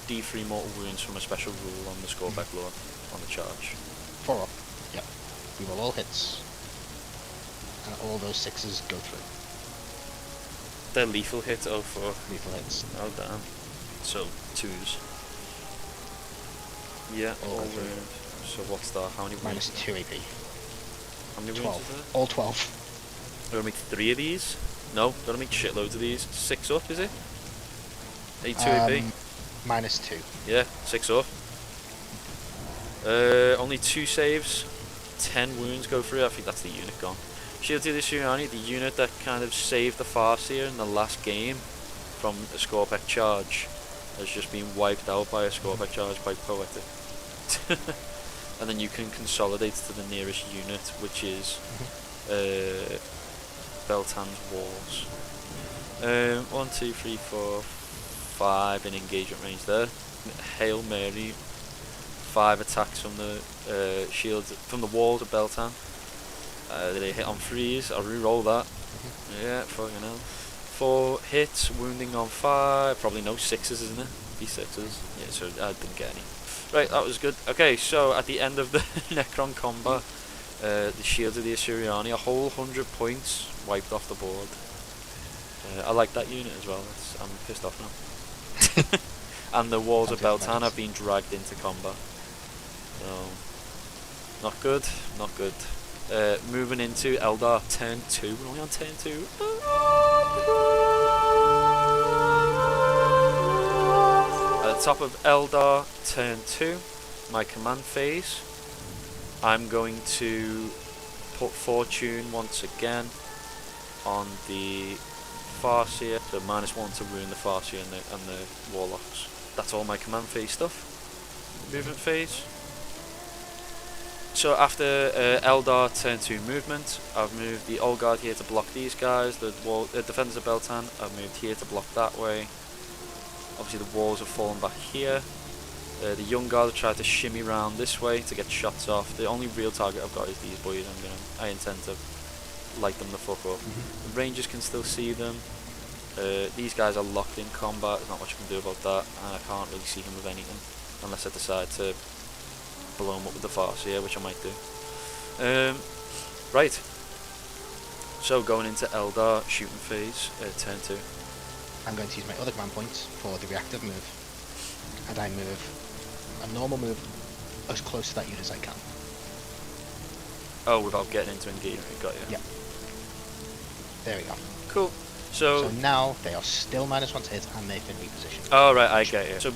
D3 mortal wounds from a special rule on the Scorpack Lord on the charge. 4 up. Yep. We roll all hits. And all those 6s go through. They're lethal hit, oh fuck. Lethal hits. Oh damn. So 2s. Yeah, all wound. So what's that? How many wounds? Minus 2 AP. How many 12. wounds is there? All 12. Do I make 3 of these? No, don't make shitloads of these. 6 up, is it? 82 AP? Minus 2. Yeah, 6 up. Only 2 saves. 10 wounds go through. I think that's the unit gone. Shield to the Suriani, the unit that kind of saved the Farseer in the last game from a Scorpack charge, has just been wiped out by a Scorpack charge by Poetic. And then you can consolidate to the nearest unit, which is Beltan's walls. 1, 2, 3, 4, 5 in engagement range there. Hail Mary, 5 attacks from the shield from the walls of Beltan. They hit on 3s. I'll re-roll that. Yeah, fucking hell. 4 hits, wounding on 5. Probably no 6s, isn't it? D6s. Yeah, so I didn't get any. Right, that was good. Okay, so at the end of the Necron combat, the shield of the Assyriani, a whole 100 points wiped off the board. I like that unit as well. I'm pissed off now. And the walls of Beltan have been dragged into combat. So, not good, not good. Moving into Eldar turn 2. We're only on turn 2. At the top of Eldar turn 2, my command phase, I'm going to put Fortune once again on the Farseer, so -1 to ruin the Farseer and the Warlocks. That's all my command phase stuff. Movement phase. So after Eldar turn 2 movement, I've moved the Old Guard here to block these guys, the Defenders of Beltan, I've moved here to block that way. Obviously the walls have fallen back here. The Young Guard have tried to shimmy round this way to get shots off. The only real target I've got is these boys. I intend to light them the fuck up. The Rangers can still see them. These guys are locked in combat, there's not much I can do about that, and I can't really see him with anything, unless I decide to blow him up with the Farseer, which I might do. Right, so going into Eldar shooting phase, turn 2. I'm going to use my other command points for the reactive move, and I move a normal move as close to that unit as I can. Oh, without getting into engagement, got you. Yeah. There we go. Cool. So now they are still -1 to hit and they've been repositioned. Oh right, I get you. So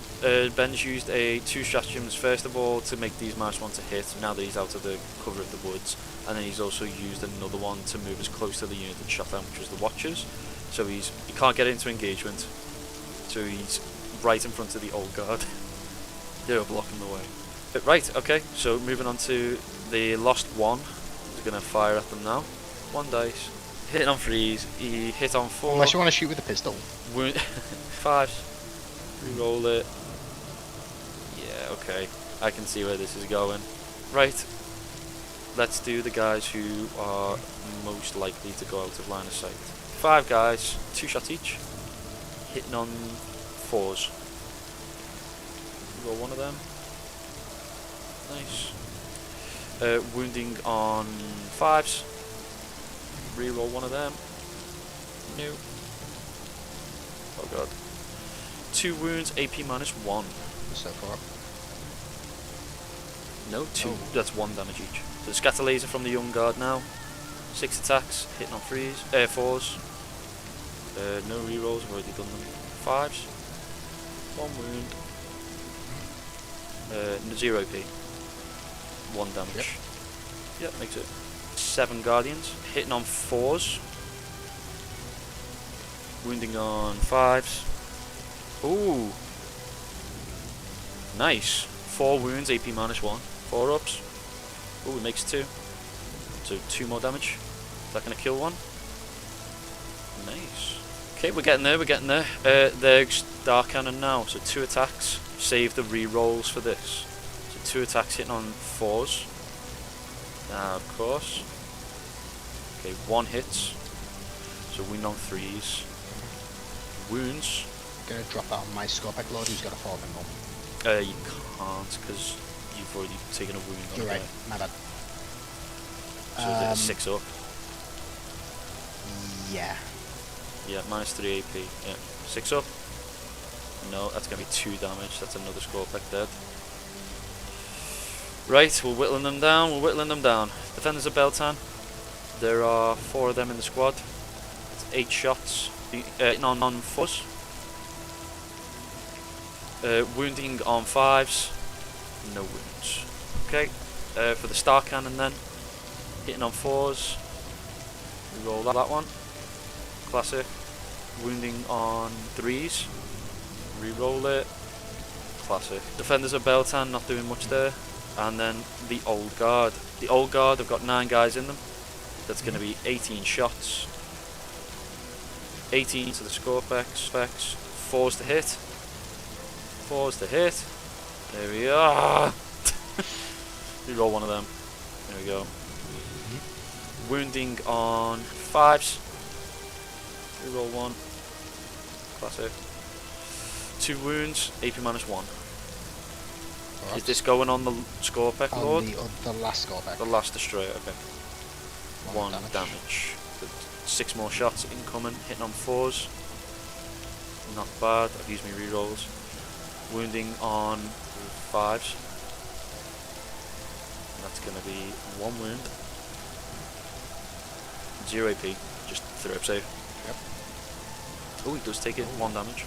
Ben's used 2 stratagems. First of all, to make these -1 to hit, now that he's out of the cover of the woods. And then he's also used another one to move as close to the unit that shot down, which was the Watchers. So he can't get into engagement. So he's right in front of the Old Guard. They're blocking the way. Right, okay, so moving on to the Lost One. He's going to fire at them now. 1 dice. Hit on 3s, he hit on 4. Unless you want to shoot with a pistol. 5s. Reroll it. Yeah, okay. I can see where this is going. Right. Let's do the guys who are most likely to go out of line of sight. 5 guys, 2 shots each. Hitting on 4s. Roll 1 of them. Nice. Wounding on 5s. Reroll 1 of them. No. Oh god. 2 wounds, AP -1. So far. No, 2. Oh. That's 1 damage each. So scatter laser from the Young Guard now. 6 attacks, hitting on 4s. No rerolls, I've already done them. 5s. 1 wound. 0 P. 1 damage. Yep, makes it 7 guardians. Hitting on 4s. Wounding on 5s. Ooh. Nice. 4 wounds, AP -1. 4 ups. Ooh, it makes 2. So 2 more damage. Is that going to kill one? Nice. Okay, we're getting there, we're getting there. There's Dark Cannon now, so 2 attacks. Save the re-rolls for this. So 2 attacks hitting on 4s. Now, of course. Okay, 1 hits. So wound on 3s. Wounds. I'm gonna drop that on my Scorpic Lord who's got a 4 minimum. You can't, because you've already taken a wound. You're right, my bad. So is it a 6 up? Yeah. Yeah, -3 AP. Yeah. 6 up? No, that's going to be 2 damage. That's another Scorpic dead. Right, we're whittling them down, we're whittling them down. Defenders of Beltan. There are 4 of them in the squad. It's 8 shots. On 4s. Wounding on 5s. No wounds. Okay. For the Star Cannon then. Hitting on 4s. We roll that one. Classic. Wounding on 3s. Reroll it. Classic. Defenders of Beltan, not doing much there. And then the Old Guard. The Old Guard have got 9 guys in them. That's going to be 18 shots. 18 to the Scorpex. 4s to hit. 4s to hit. There we are. Reroll one of them. There we go. Wounding on 5s. Reroll 1. Classic. 2 wounds, AP -1. Right. Is this going on the Scorpic Lord? The last Scorpic. The last destroyer, okay. 1 damage. damage. 6 more shots incoming, hitting on 4s. Not bad, I've used my rerolls. Wounding on 5s. That's going to be 1 wound. 0 AP, just throw up save. Yep. Oh, he does take it, 1 damage.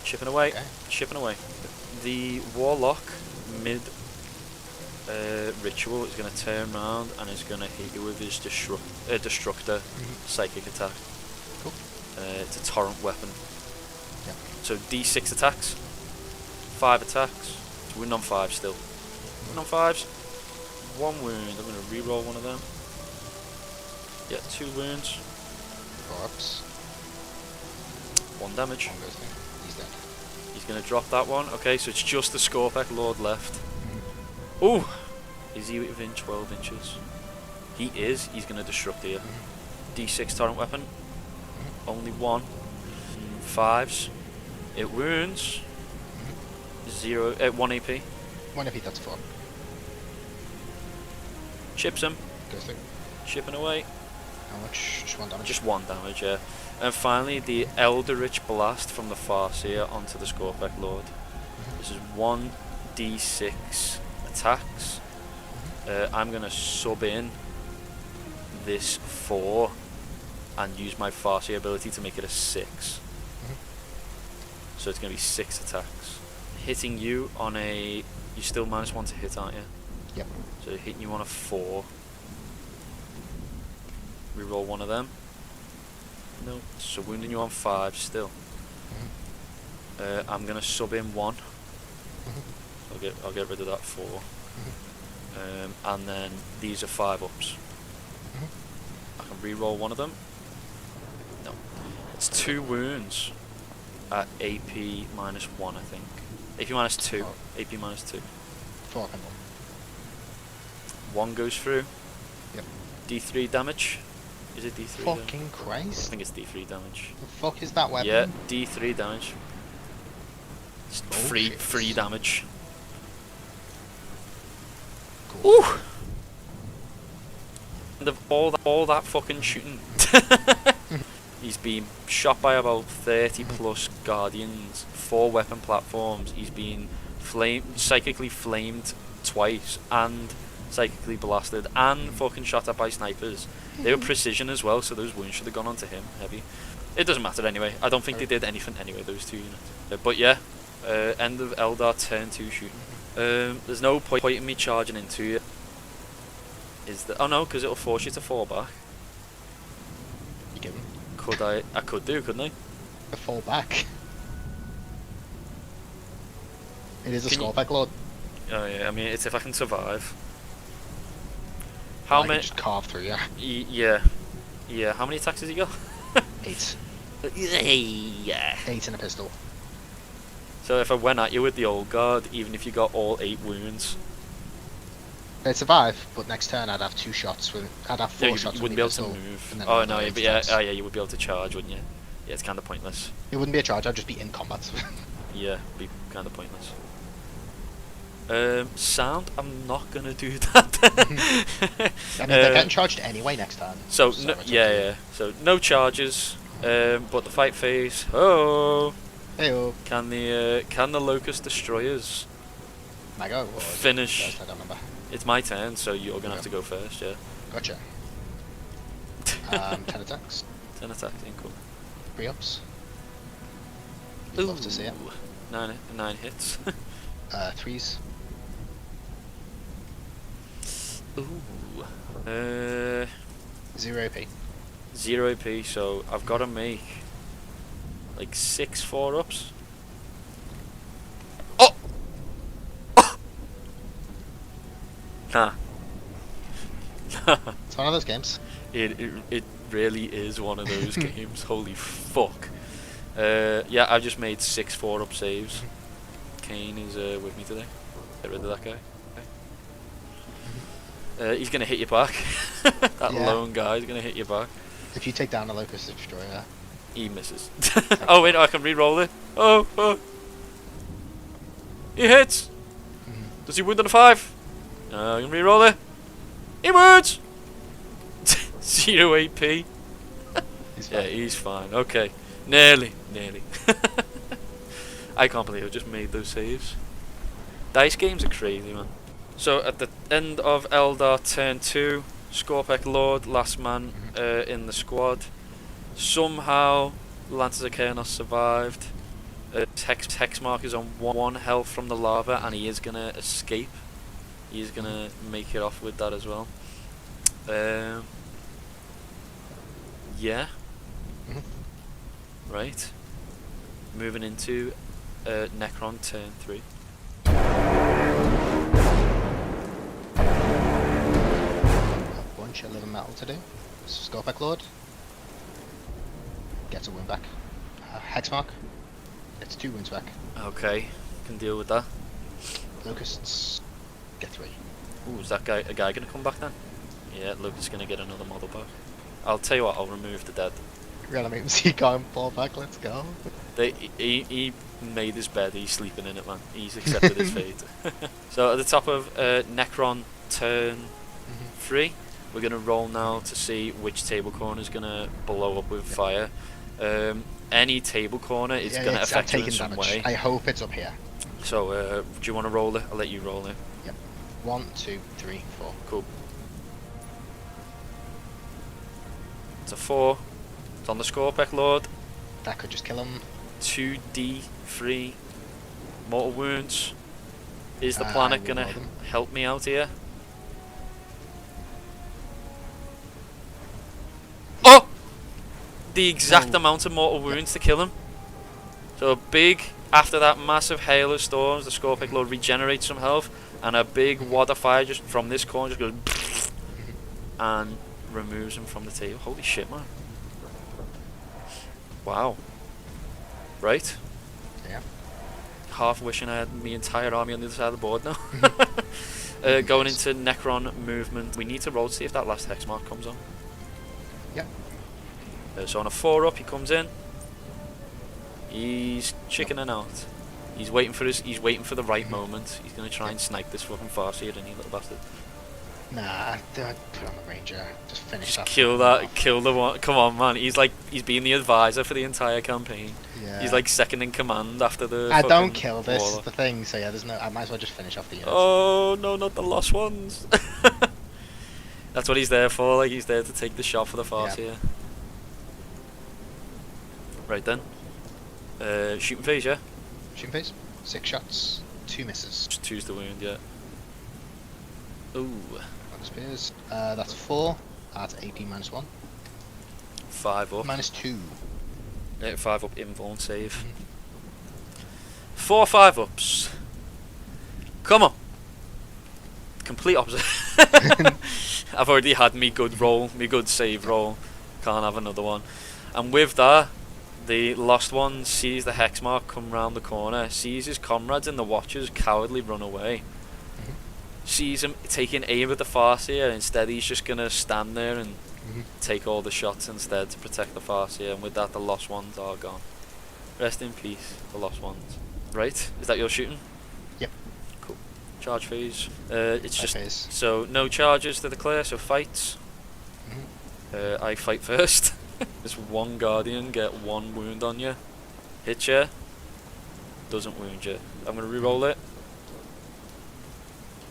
Chipping away, Okay. chipping away. The Warlock mid ritual is going to turn around and is going to hit you with his Destructor psychic attack. Cool. It's a torrent weapon. Yep. So D6 attacks, 5 attacks. It's wound on 5 still. Wound on 5s. 1 wound. I'm going to re-roll one of them. Yeah, 2 wounds. 4 ups. 1 damage. 1 goes there. He's dead. He's going to drop that one. Okay, so it's just the Scorpic Lord left. Ooh! Is he within 12 inches? He is. He's going to disrupt here. D6 torrent weapon. Only 1. 5s. It wounds. 1 AP. 1 AP, that's 4. Chips him. Goes through. Chipping away. How much? Just 1 damage. Just 1 damage, yeah. And finally, the Eldritch Blast from the Farseer onto the Scorpic Lord. This is 1d6 attacks. I'm going to sub in this 4 and use my Farseer ability to make it a 6. So it's going to be 6 attacks. Hitting you on a... You're still -1 to hit, aren't you? Yep. So hitting you on a 4. Reroll one of them. No. So wounding you on 5 still. I'm gonna sub in 1. I'll get rid of that 4. And then these are 5 ups. I can re-roll one of them. No. It's 2 wounds at AP -1, I think. AP -2. AP -2. 4 pinball. 1 goes through. Yep. D3 damage. Is it D3 damage? Fucking I Christ. think it's D3 damage. The fuck is that weapon? Yeah, D3 damage. It's Bullshit. free damage. Cool. Ooh! And of all that fucking shooting. He's been shot by about 30 plus guardians, 4 weapon platforms. He's been psychically flamed twice, and psychically blasted, and fucking shot at by snipers. They were precision as well, so those wounds should have gone onto him heavy. It doesn't matter anyway. I don't think they did anything anyway, those 2 units. But yeah, End of Eldar turn 2 shooting. There's no point in me charging into you. Is there? Oh no, because it'll force you to fall back. You kidding? Could I? I could do, couldn't I? To fall back. It is a Can you- Skullback Lord. Oh yeah, I mean, it's if I can survive. Well, How I can many? just carve through, yeah. Yeah. Yeah, how many attacks has he got? 8. Yeah. 8 in a pistol. So if I went at you with the old guard, even if you got all 8 wounds, They'd survive, but next turn I'd have 2 shots with. I'd have 4 yeah, shots you with wouldn't my be able to pistol, move. and then Oh another no, 8 but yeah, attacks. oh yeah, you would be able to charge, wouldn't you? Yeah, it's kind of pointless. It wouldn't be a charge, I'd just be in combat. Yeah, be kind of pointless. Sound, I'm not gonna do that. I mean, they're getting charged anyway next turn. So it's no, up to yeah, you. yeah. So no charges. But the fight phase. Oh, Heyo. can the locust destroyers Can I go? Or is it finish? first? I don't remember. It's my turn, so you're gonna have to Okay. go first. Yeah. Gotcha. 10 attacks. 10 attacks. Cool. 3 ups. You'd love to see it. 9 hits. 3s. Ooh. 0 AP. 0 AP. So I've got to make like 6 4-ups. Oh. Nah. It's one of those games. It really is one of those games. Holy fuck. Yeah, I've just made 6 4-up saves. Kane is with me today. Get rid of that guy. Okay. He's gonna hit you back. That Yeah. lone guy is gonna hit you back. If you take down a Locust Destroyer, He misses. Oh wait, I can re-roll it. Oh, oh. He hits. Does he wound on a 5? No, I can re-roll it. He wounds. 0 AP. he's Yeah, fine. he's fine. Okay. Nearly. I can't believe I just made those saves. Dice games are crazy, man. So at the end of Eldar turn 2, Scorpec Lord, last man in the squad. Somehow, Lancers of Chaos survived. Hex Mark is on 1 health from the lava, and he is gonna escape. He is gonna make it off with that as well. Yeah. Mhm. Right. Moving into Necron turn 3. A bunch of little metal to do. Skullback Lord gets a wound back. Hexmark gets 2 wounds back. Okay, can deal with that. Locusts get 3. Ooh, is that guy a guy gonna come back then? Yeah, Lucas is gonna get another model back. I'll tell you what, I'll remove the dead. Reanimate him so he can't fall back, let's go. He made his bed, he's sleeping in it, man. He's accepted his fate. So at the top of Necron turn 3, we're gonna roll now to see which table corner is gonna blow up with fire. Any table corner is Yeah, gonna I'm affect you in taking some damage. way. I hope it's up here. So do you want to roll it? I'll let you roll it. 1, 2, 3, 4. Cool. It's a 4. It's on the Scorpec Lord. That could just kill him. 2d3 mortal wounds. Is the I planet will gonna roll them. help me out here? Oh! The exact Whoa. amount of mortal wounds to kill him. So a big, after that massive hail of storms, the Scorpic Lord regenerates some health, and a big wad of fire just from this corner just goes and removes him from the table. Holy shit, man. Wow. Right. Yeah. Half wishing I had my entire army on the other side of the board now. Going into Necron movement, we need to roll to see if that last hex mark comes on. Yep. So on a 4-up, he comes in. He's chickening out. He's waiting for the right moment. He's gonna try and snipe this fucking Farseer, isn't he, little bastard? Nah, don't put on the Ranger. Just finish Just that. kill thing that, off. kill the one. Come on, man. He's been the advisor for the entire campaign. Yeah. He's like second in command after the. I don't fucking kill this, warlock. the thing, so yeah, there's no. I might as well just finish off the units. Oh no, not the lost ones. That's what he's there for. Like he's there to take the shot for the Farseer. Right then. Shooting phase, yeah. Shooting phase. 6 shots, 2 misses. Just two's the wound, yeah. Ooh. One spears. That's 4. That's AP minus 1. 5 up. Minus 2. 5 up invuln save. 4 5-ups. Come on. Complete opposite. I've already had me good roll, me good save roll. Can't have another one. And with that, the lost one sees the hex mark come round the corner, sees his comrades and the watchers cowardly run away. Sees him taking aim at the Farseer, and instead he's just gonna stand there and take all the shots instead to protect the Farseer, and with that the lost ones are gone. Rest in peace, the lost ones. Right, is that your shooting? Yep. Cool. Charge phase. It's just phase. so no charges to declare, so fights. I fight first. This one guardian get 1 wound on you. Hits you. Doesn't wound you. I'm gonna re-roll it.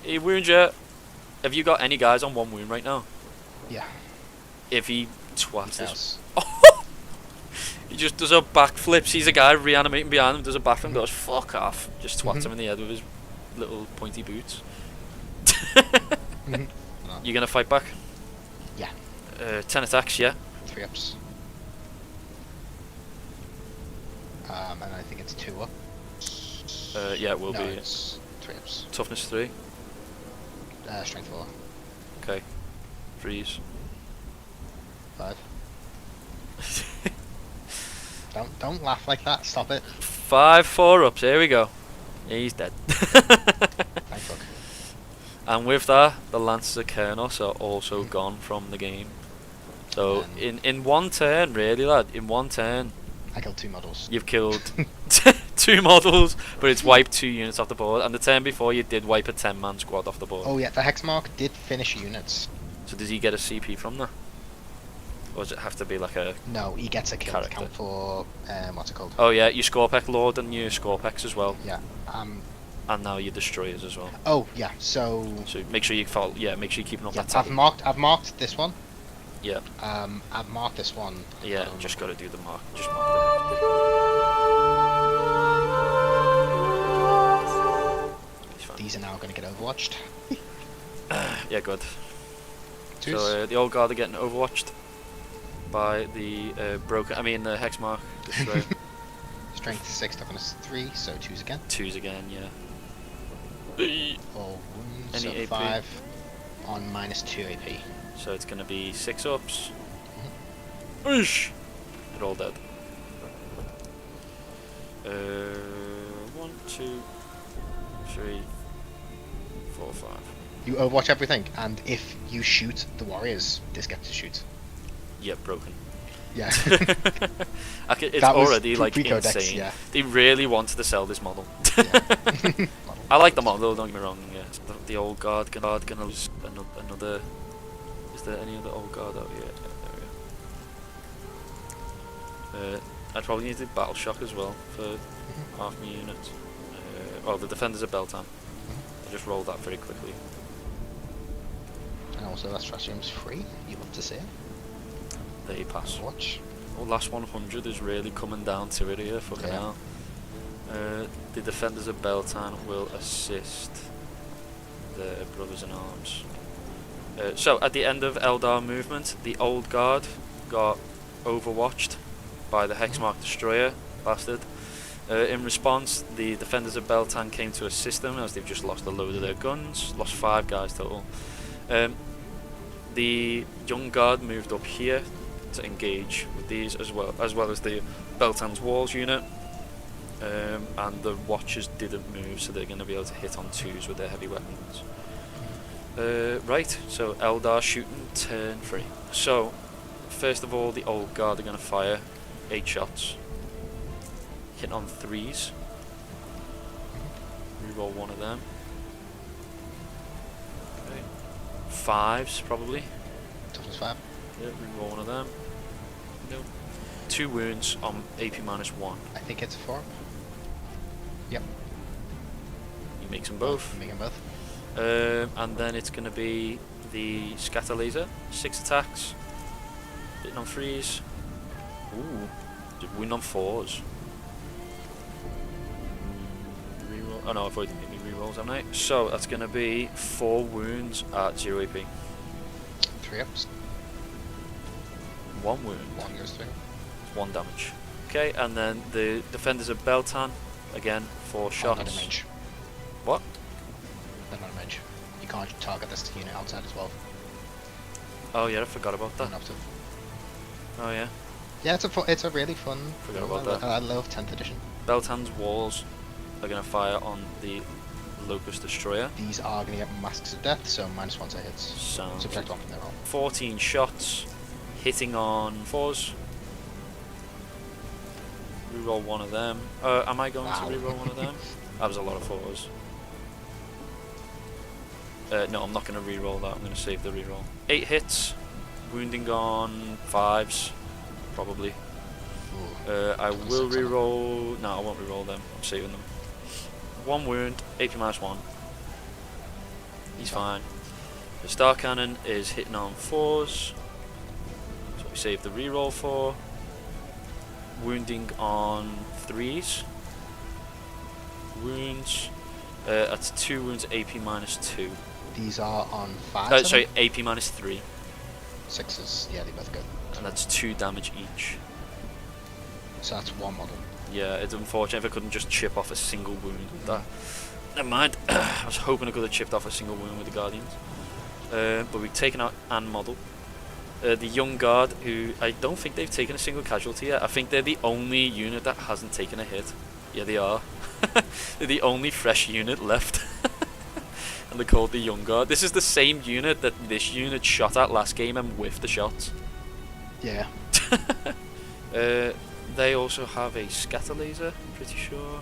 He wounds you. Have you got any guys on 1 wound right now? Yeah. If he twats Yes. this. He just does a backflip, sees a guy reanimating behind him, does a backflip, goes fuck off, just twats him in the head with his little pointy boots. You gonna fight back? Yeah. 10 attacks, yeah. 3 ups. And I think it's 2 up. Yeah, it will No, be. it's 3 ups. Toughness 3. Strength 4. Okay. Freeze. 5. Don't laugh like that. Stop it. 5 4-ups, here we go. He's dead. Thank fuck. And with that, the Lances of Kernos are also gone from the game. So in 1 turn, really, lad, in 1 turn, I killed 2 models. you've killed 2 models, but it's wiped 2 units off the board. And the turn before, you did wipe a 10-man squad off the board. Oh yeah, the Hexmark did finish units. So does he get a CP from that? Or does it have to be like a... No, he gets a kill Character. count for what's it called? Oh yeah, your Scorpec Lord and your Scorpex as well. Yeah. And now your Destroyers as well. Oh yeah. So So make sure you follow, make sure you're keeping up yeah, that tally. I've marked this one. Yeah. I've marked this one. Yeah, just got to do the mark. Just mark it. These are now going to get overwatched. Yeah, good. Twos. So the old guard are getting overwatched by the the Hexmark. Destroyer. Strength 6, toughness 3, so 2s again. 2s again, yeah. All wounds, Any so AP? 5 on minus 2 AP. So it's gonna be 6-ups. Oosh! They're all dead. 1, 2, 3, 4, 5. You overwatch everything, and if you shoot the warriors, this gets to shoot. Yeah, broken. Yeah. It's That was already like pre-codex, insane. yeah. They really wanted to sell this model. Yeah. I like the model, don't get me wrong. Yeah, the old guard gonna lose another. Is there any other old guard out here? Yeah, there we go. I'd probably need to do battle shock as well for half my units. Well, the defenders are Beltan. I just rolled that very quickly. And also that stratagem's free. You love to see it. They pass. Watch. Oh, last 100 is really coming down to it here. Fucking hell. The defenders of Beltan will assist the brothers in arms. So at the end of Eldar movement, the old guard got overwatched by the Hexmark Destroyer, bastard. In response, the defenders of Beltan came to assist them as they've just lost a load of their guns, lost 5 guys total. The young guard moved up here to engage with these as well as the Beltan's walls unit. And the watchers didn't move, so they're going to be able to hit on 2s with their heavy weapons. Right, so Eldar shooting turn 3. So, first of all, the old guard are going to fire 8 shots, hitting on 3s. Reroll one of them. Okay. 5s probably. Toughness 5. Yeah, reroll one of them. Nope. 2 wounds on AP minus 1. I think it's a 4. Yep. You make them both. Make them both. And then it's going to be the scatter laser, 6 attacks, hitting on 3s. Ooh, did win on 4s. Oh no, I've already made me rerolls, haven't I? So that's gonna be 4 wounds at 0 AP. 3 ups. 1 wound. 1 goes through. 1 damage. Okay, and then the defenders of Beltan, again, 4 shots. Not a mage. What? They're not a mage. You can't target this unit outside as well. Oh yeah, I forgot about that. Up to. Oh yeah. Yeah, it's a really fun. Forgot about that. I love 10th edition. Beltan's walls are going to fire on the Locust Destroyer. These are going to get masks of death, so -1 to hits. Sounds Subtract 1 from their roll. 14 shots, hitting on 4s. Reroll one of them. Am I going to reroll one of them? That was a lot of 4s. No, I'm not going to reroll that. I'm going to save the reroll. 8 hits, wounding on 5s, probably. I will reroll. No, I won't reroll them. I'm saving them. 1 wound, AP -1. He's fine. The Star Cannon is hitting on 4s, so we save the reroll for. Wounding on 3s. Wounds. That's 2 wounds, AP -2. These are on 5. Sorry, AP -3. 6s. Yeah, they both go. And that's 2 damage each. So that's 1 model. Yeah, it's unfortunate if I couldn't just chip off a single wound with that. Never mind. I was hoping I could have chipped off a single wound with the Guardians. But we've taken out an model. The Young Guard, who I don't think they've taken a single casualty yet. I think they're the only unit that hasn't taken a hit. Yeah, they are. They're the only fresh unit left. And they're called the Young Guard. This is the same unit that this unit shot at last game and whiffed the shots. Yeah. They also have a scatter laser, I'm pretty sure.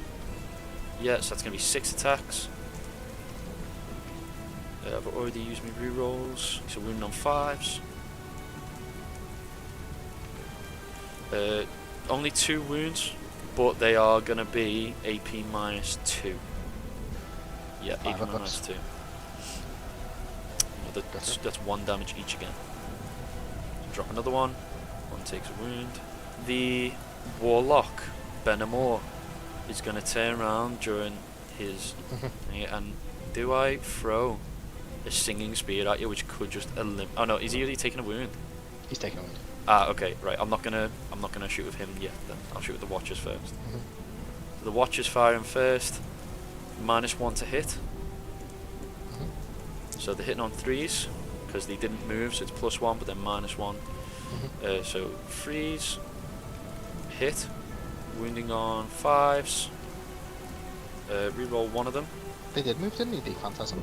Yeah, so that's going to be 6 attacks. I've already used my rerolls. So wounding on 5s. Only 2 wounds, but they are going to be AP -2. Yeah, AP -2. That's 1 damage each again. Drop another one. 1 takes a wound. The Warlock, Benamor, is going to turn around during his and do I throw a singing spear at you, which could just eliminate? Oh no, is he already taking a wound? He's taking a wound. Ah, okay, right. I'm not gonna shoot with him yet. Then I'll shoot with the Watchers first. The Watchers firing first. -1 to hit. So they're hitting on 3s because they didn't move, so it's +1, but then -1. So 3s. Hit, wounding on 5s. Reroll one of them. They did move, didn't they? Phantasm.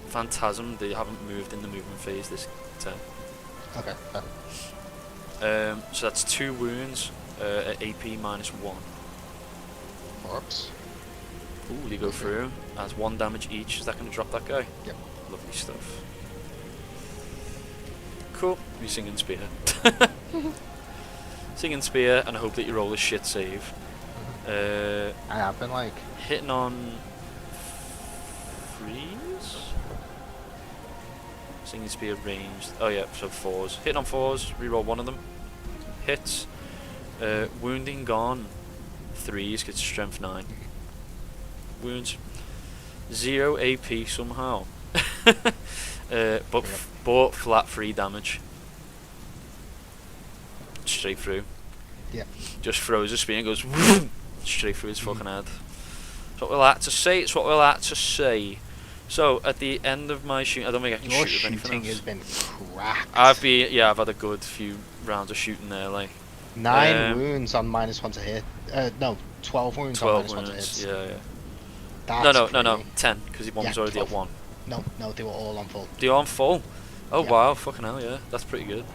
Phantasm. They haven't moved in the movement phase this turn. Okay. So that's 2 wounds at AP -1. 4 ups. Ooh, they go through. That's 1 damage each. Is that going to drop that guy? Yep. Lovely stuff. Cool. You singing spear. Singing spear, and I hope that you roll a shit save. I have been like hitting on 3s. Singing spear ranged. Oh yeah, so 4s. Hitting on 4s. Reroll one of them. Hits. Wounding gone. 3s gets strength 9. Wounds. 0 AP somehow. But flat 3 damage. Straight through. Yeah. Just throws a spear and goes whoom, straight through his fucking head. It's what we'll have to say. It's what we'll have to say. So at the end of my shooting, I don't think I can your shoot with anything shooting else. has been cracked. I've had a good few rounds of shooting there, like 9 wounds on -1 to hit. No, 12 wounds 12 on -1 to wounds. hit. Yeah. That's No, 10 because one Yeah, was already 12. at 1. No, they were all on full. They're on full. Oh Yeah. wow, fucking hell, yeah, that's pretty good.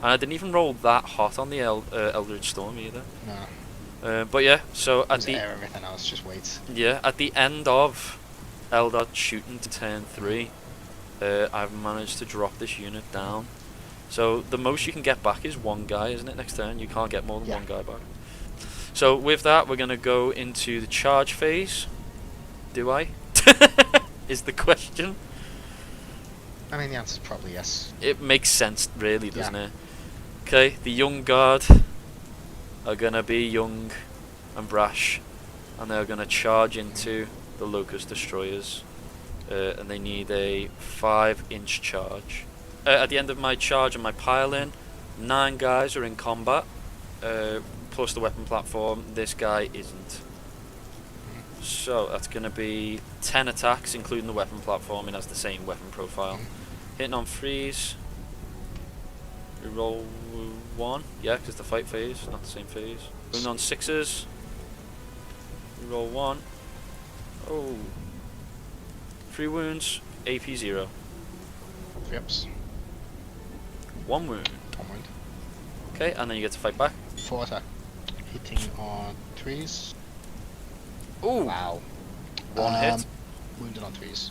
And I didn't even roll that hot on the Eldritch Storm either. No. But yeah, so at the everything else just waits. yeah at the end of Eldar shooting to turn 3, I've managed to drop this unit down. So the most you can get back is 1 guy, isn't it? Next turn you can't get more than 1 guy back. So with that, we're gonna go into the charge phase. Do I? Is the question. I mean, the answer's probably yes. It makes sense, really, doesn't Yeah. it? Okay, the Young Guard are gonna be young and brash, and they're gonna charge into the Locust Destroyers, and they need a 5-inch charge. At the end of my charge and my pile-in, 9 guys are in combat, plus the weapon platform. This guy isn't. So that's going to be 10 attacks, including the weapon platform. It has the same weapon profile. Hitting on 3s. We roll 1. Yeah, because the fight phase, not the same phase. Wound on 6s. We roll 1. Oh. 3 wounds, AP 0. 3 ups. 1 wound. 1 wound. Okay, and then you get to fight back. 4 attack. Hitting on 3s. Ooh. Wow. 1 hit. Wounded on 3s.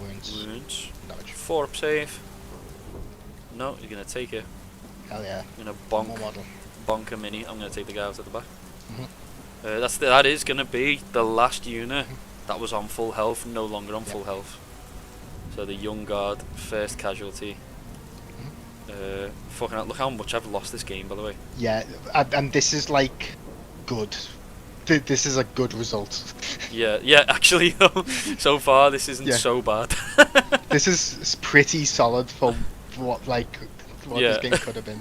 Wounds. Wounds. Damage. 4 up save. No, you're gonna take it. Hell yeah. You're gonna More model. bonk a mini. I'm gonna take the guy out at the back. Mhm. That is gonna be the last unit that was on full health, no longer on full health. So the young guard, first casualty. Fucking hell, look how much I've lost this game, by the way. Yeah, and this is like good. This is a good result. Yeah, actually, though, so far this isn't so bad. This is pretty solid for what this game could have been.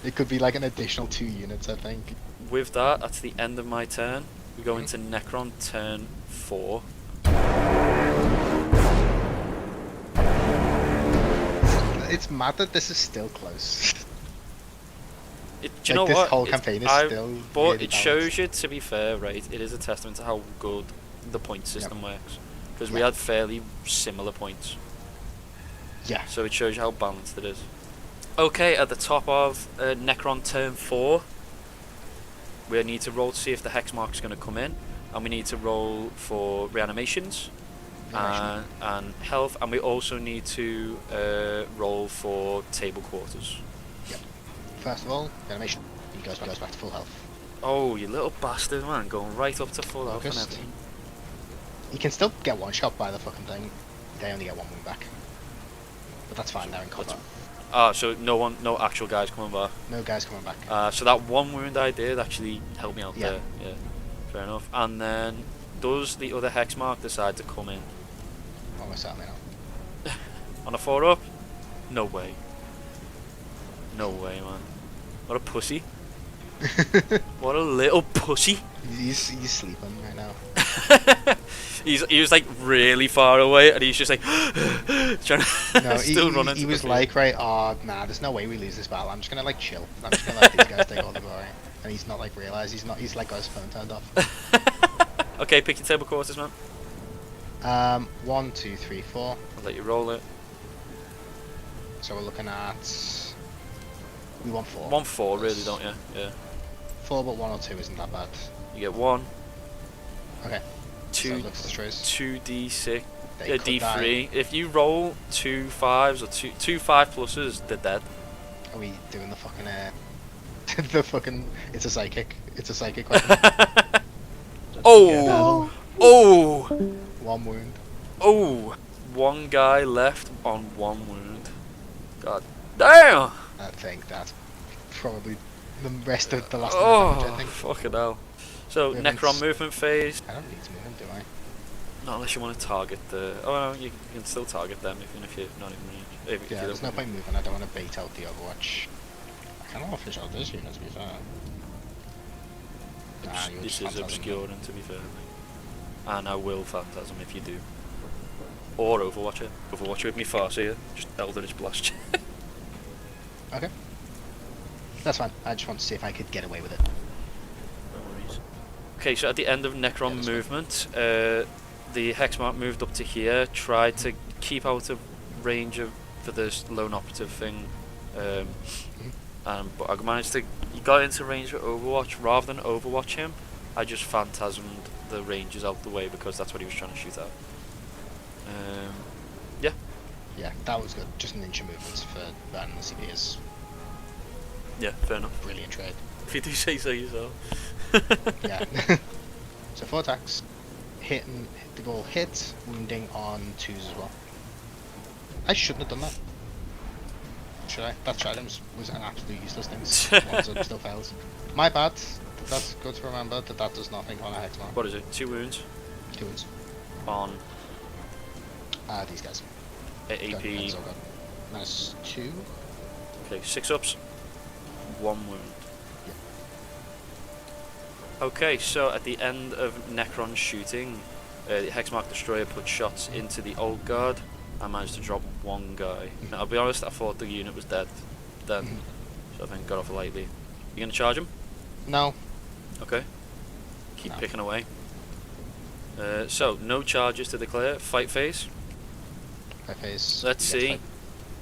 It could be like an additional 2 units, I think. With that, that's the end of my turn. We go into Necron turn 4. It's mad that this is still close. Do you know this what? whole campaign is still But really it balanced. shows you, to be fair, right, it is a testament to how good the point system works. Because we had fairly similar points. Yeah. So it shows you how balanced it is. Okay, at the top of Necron turn 4, we need to roll to see if the hex mark is going to come in. And we need to roll for reanimations and health. And we also need to roll for table quarters. First of all, animation. He goes back to full health. Oh, you little bastard, man, going right up to full health and everything. He can still get one shot by the fucking thing. They only get 1 wound back. But that's fine, they're in combat. So no actual guys coming back. No guys coming back. So that 1 wound I did actually helped me out there. Yeah, fair enough. And then, does the other hex mark decide to come in? Almost certainly not. On a 4 up? No way. No way, man. What a pussy. What a little pussy. He's sleeping right now. He was like really far away, and he's just like trying to still run into he was the like, right, oh nah, there's no way we lose this battle. I'm just gonna like chill. I'm just gonna let these guys take all the glory. And he's not like realised he's like got his phone turned off. Okay, pick your table quarters, man. 1, 2, 3, 4. I'll let you roll it. So we're looking at. We want 4. 1 4, really, don't you? Yeah. 4, but 1 or 2 isn't that bad. You get 1. Okay. 2. So looks destroys. 2d6. They Yeah, could d3. die. If you roll 2 5s or 2 5 pluses, they're dead. Are we doing the fucking the fucking? It's a psychic. It's a psychic weapon. Oh! Oh! 1 wound. Oh! 1 guy left on 1 wound. God damn! I think that's probably the rest of the last Oh, damage, I think. fucking hell. So, Movement's- Necron movement phase. I don't need to move him, do I? Not unless you want to target the... Oh no, you can still target them even if you're not in range. If you Yeah, don't there's no move. point moving. I don't want to bait out the Overwatch. I kind of want to finish out this unit, to be fair. Nah, you'll This just is Phantasm obscuring, to be fair. And I will Phantasm if you do. Or Overwatch it. Overwatch it with me Farseer. Just Eldritch Blast. Okay. That's fine. I just want to see if I could get away with it. No worries. Okay, so at the end of Necron that's fine. movement, the Hexmark moved up to here, tried to keep out of range for this lone operative thing, but I managed to... He got into range for Overwatch. Rather than Overwatch him, I just Phantasmed the ranges out the way because that's what he was trying to shoot at. Yeah. Yeah, that was good. Just an inch of movement for burning the CP is Yeah, fair enough. brilliant trade. If you do say so yourself. Yeah. So 4 attacks. The goal hit, wounding on 2s as well. I shouldn't have done that. Should I? That trident was an absolute useless thing. Ones up still fails. My bad. That's good to remember that that does nothing on a hex mark. What is it? 2 wounds 2 wounds. on These guys. AP. -2. Okay, 6 ups, 1 wound. Okay, so at the end of Necron's shooting, the Hexmark Destroyer put shots into the old guard. I managed to drop 1 guy. Now, I'll be honest, I thought the unit was dead then, so I think got off lightly. You gonna charge him? No. Okay. Keep No. picking away. So, no charges to declare. Fight phase. Fight phase. Let's see.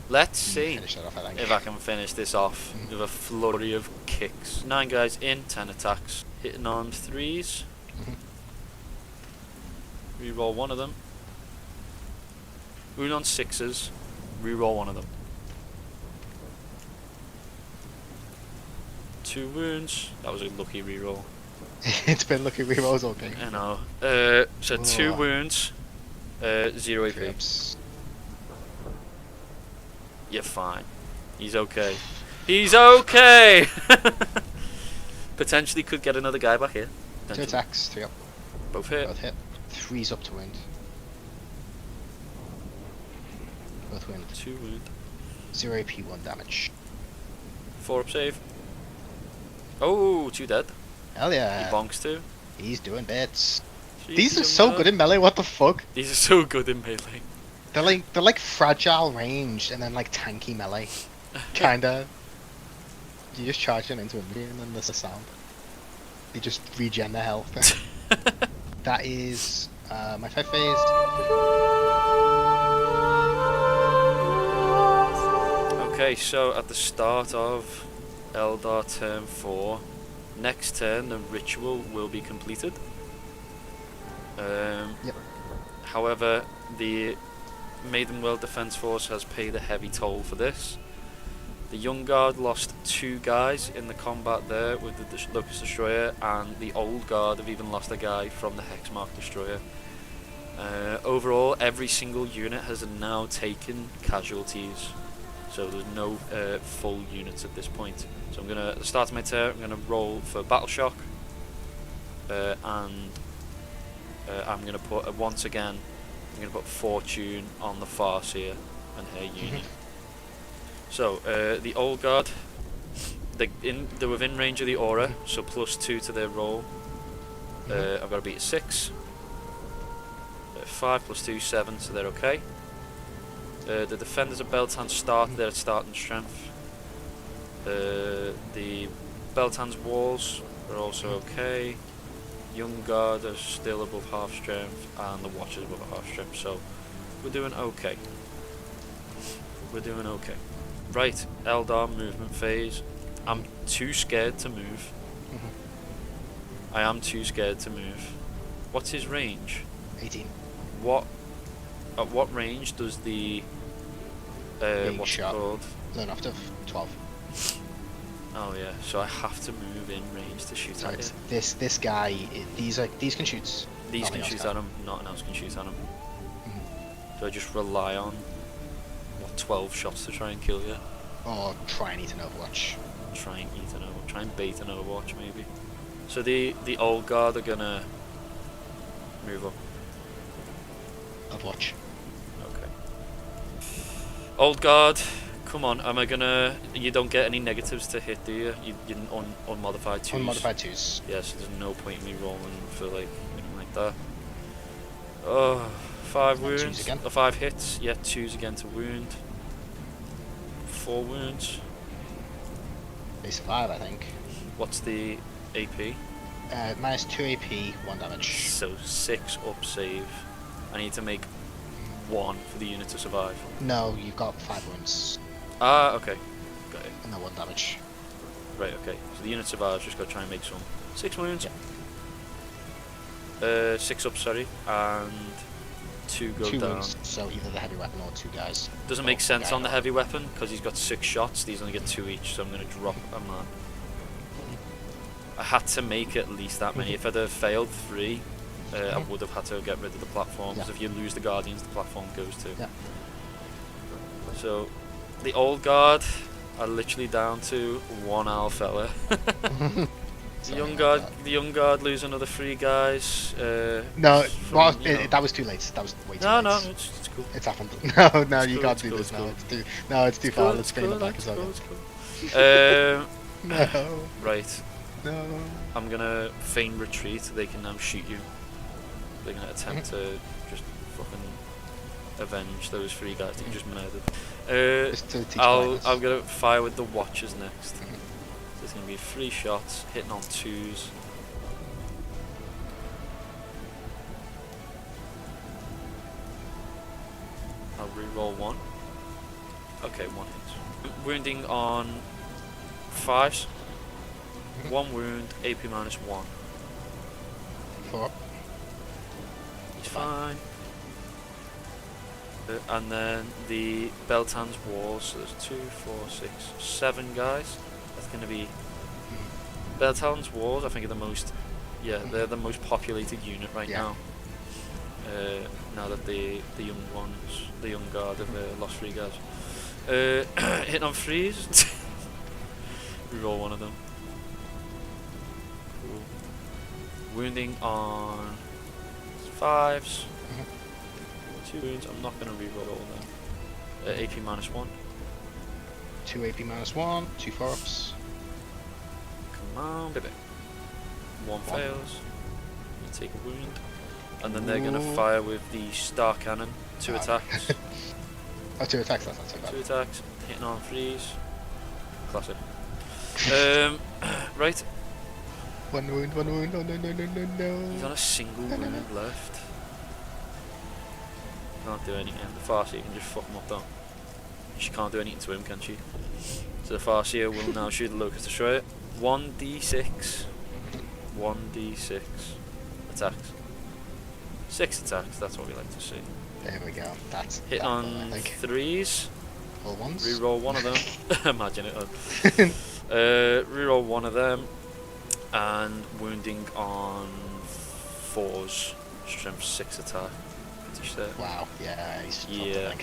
Let's see Finish that off, I think. if I can finish this off with a flurry of kicks. 9 guys in, 10 attacks. Hitting on 3s. Reroll 1 of them. Wound on 6s. Reroll 1 of them. 2 wounds. That was a lucky reroll. It's been lucky rerolls all game. I know. So 2 wounds. 0 AP. Trips. You're fine. He's okay. He's okay! Potentially could get another guy back here. 2 attacks, 3 up. Both hit. Both hit. 3's up to wound. Both wound. 2 wound. 0 AP, 1 damage. 4 up save. Oh, 2 dead. Hell He yeah. bonks 2. He's doing bits. Jeez, These are young so man. good in melee, what the fuck? These are so good in melee. They're like fragile ranged and then like tanky melee. Kinda. You just charge them into inventory and then there's a sound. They just regen their health. That is my 5 phase. Okay, so at the start of Eldar turn 4, next turn the ritual will be completed. Yep. However, the Maiden World Defense Force has paid a heavy toll for this. The Young Guard lost 2 guys in the combat there with the Locust Destroyer, and the Old Guard have even lost a guy from the Hexmark Destroyer. Overall, every single unit has now taken casualties, so there's no full units at this point. So I'm gonna, at the start of my turn, I'm gonna roll for Battle Shock, and I'm gonna put once again. I'm gonna put Fortune on the Farseer and her unit. So the Old Guard, they're within range of the aura, so +2 to their roll. I've got to beat a 6. 5 + 2, 7, so they're okay. The defenders of Beltan start, they're at starting strength. The Beltan's walls are also okay. Young Guard are still above half strength, and the Watchers above half strength, so we're doing okay. We're doing okay. Right, Eldar movement phase. I'm too scared to move. I am too scared to move. What's his range? 18. At what range does the what's it shot. called? Learn after 12. Oh yeah, so I have to move in range to shoot So at it's him. this guy. These can shoot. These nothing can else shoot at him, nothing else can shoot at him. Mhm. So I just rely on 12 shots to try and kill you. Or try and eat an Overwatch. Try and eat an Overwatch, try and bait an Overwatch maybe. So the Old Guard are gonna move up. Overwatch. Okay. Old Guard, come on, am I gonna... You don't get any negatives to hit, do you? You're unmodified 2s. Unmodified 2s. Yeah, so there's no point in me rolling for like anything like that. Oh, 5 And 2s wounds. again. 5 hits. Yeah, 2s again to wound. 4 wounds. They survive, I think. What's the AP? -2 AP, 1 damage. So 6 up save. I need to make 1 for the unit to survive. No, you've got 5 wounds Ah, okay. Got it. and then 1 damage. Right, okay. So the unit survives, just gotta try and make some. 6 wounds. Yeah. 6 up, sorry. And 2 go 2 down. wounds, so either the heavy weapon or 2 guys. Doesn't Or make sense guy on the or- heavy weapon because he's got 6 shots. These only get 2 each, so I'm gonna drop a man. I had to make at least that many. If I'd have failed 3, I would have had to get rid of the platform. Because if you lose the Guardians, the platform goes too. Yeah. So The old guard are literally down to one owl fella. The young guard lose another 3 guys. No, from, you know. that was too late. That was way too No, late. no, it's cool. It's happened. No, no, It's you cool, can't it's do cool, this it's now. cool. It's too far. Let's bring it back. It's cool. No, Right. no. I'm gonna feign retreat. They can now shoot you. They're gonna attempt to just fucking avenge those 3 guys that you just murdered. Just to teach I'm gonna fire with the Watchers next. So it's gonna be 3 shots, hitting on 2s. I'll re-roll 1. Okay, 1 hit. Wounding on 5s. 1 wound, AP minus 1. 4. It's fine. And then the Beltan's walls, so there's 2, 4, 6, 7 guys. That's going to be Beltan's walls. I think are the most, they're the most populated unit right now. Now that the young ones, the young guard have lost 3 guys. Hitting on 3s. Reroll 1 of them. Cool. Wounding on 5s. 2 wounds. I'm not going to reroll all of them. AP minus 1. 2 AP minus 1. 2 4-ups. Come on, baby. 1 fails. You take a wound. And then they're going to fire with the Star Cannon. 2 attacks. Oh, 2 attacks, that's not so bad. 2 attacks. Hitting on 3s. Classic. Right. 1 wound, 1 wound. No. He's on a single wound left. Can't do anything. The Farseer can just fuck him up though. She can't do anything to him, can she? So the Farseer will now shoot the Locust Destroyer. 1d6. 1d6 attacks. 6 attacks, that's what we like to see. There we go. That's hit that on one, I think. 3s. All ones. Reroll 1 of them. Imagine it. Reroll 1 of them. And wounding on 4s. Strength 6 attack. Wow, yeah, he's yeah.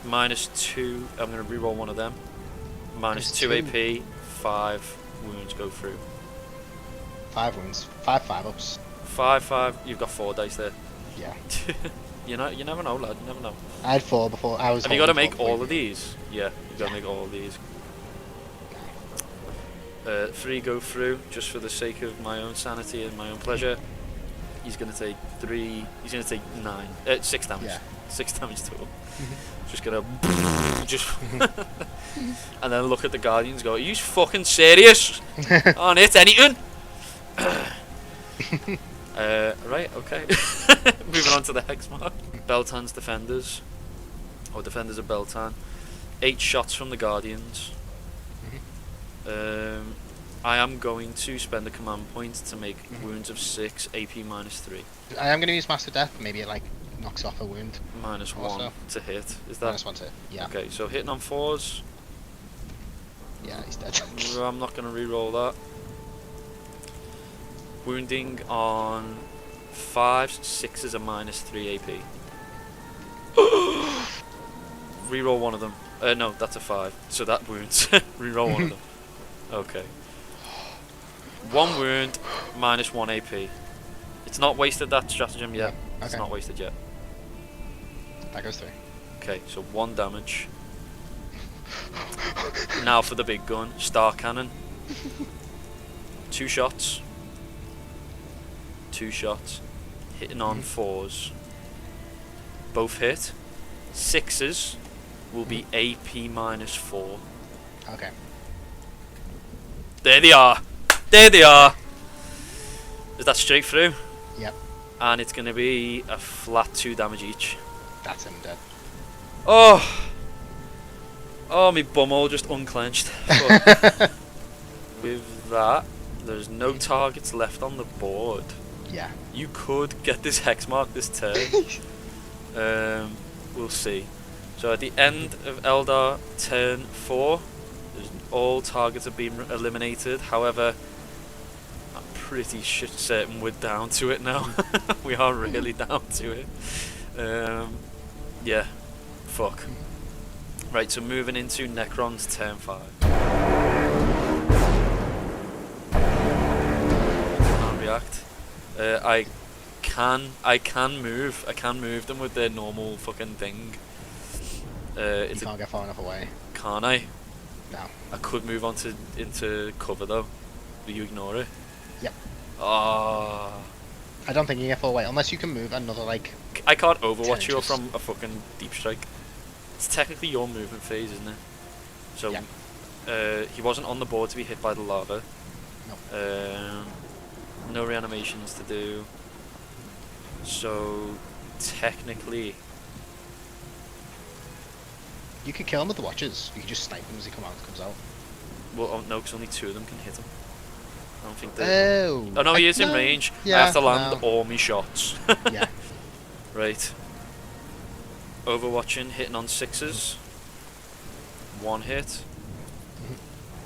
Minus 2, I'm going to reroll 1 of them. Minus 2 AP, 5 wounds go through. 5 wounds, 5 5-ups. 5, you've got 4 dice there. Yeah. You never know, lad, you never know. I had 4 before, I was. Have you got to make all of these? Yeah, you've got to make all of these. 3 go through, just for the sake of my own sanity and my own pleasure. He's going to take 3, he's going to take 6 damage. Yeah. 6 damage total. Just going to just and then look at the Guardians and go, are you fucking serious? On it, anything? Right, okay. Moving on to the hex mark. Beltan's defenders, or defenders of Beltan. 8 shots from the Guardians. I am going to spend a command point to make wounds of 6, AP minus 3. I am going to use Master Death, maybe it like knocks off a wound. Minus Also. 1 to hit, is that? Minus 1 to, yeah. Okay, so hitting on 4s. Yeah, he's dead. I'm not going to re-roll that. Wounding on 5s, 6s are minus 3 AP. Reroll 1 of them. No, that's a 5, so that wounds. Reroll 1 of them. Okay. 1 wound, minus 1 AP. It's not wasted, that stratagem yet. Okay. It's not wasted yet. That goes through. Okay, so 1 damage. Now for the big gun, Star Cannon. 2 shots. 2 shots. Hitting on 4s. Both hit. 6s will be AP minus 4. Okay. There they are. There they are. Is that straight through? Yep. And it's going to be a flat 2 damage each. That's him dead. Oh! Oh, my bumhole just unclenched. But with that, there's no targets left on the board. Yeah. You could get this hex mark this turn. We'll see. So at the end of Eldar turn 4, all targets have been eliminated. However, I'm pretty certain we're down to it now. We are really down to it. Yeah. Fuck. Right, so moving into Necron's turn 5. Can't react. I can move them with their normal fucking thing. You can't get far enough away. Can't I? No. I could move on into cover though. Will you ignore it? Yep. Ah. I don't think you can get far away unless you can move another like. I can't overwatch you inches. from a fucking deep strike. It's technically your movement phase, isn't it? So, Yeah. he wasn't on the board to be hit by the lava. No. No reanimations to do. So, technically, You could kill him with the watches. You could just snipe him as he comes out. well, oh, no, because only 2 of them can hit him. I don't think they. Oh. Oh no, he is in no. range. Yeah, I have to land no. all my shots. Yeah. Right. Overwatching, hitting on 6s. 1 hit. Mhm.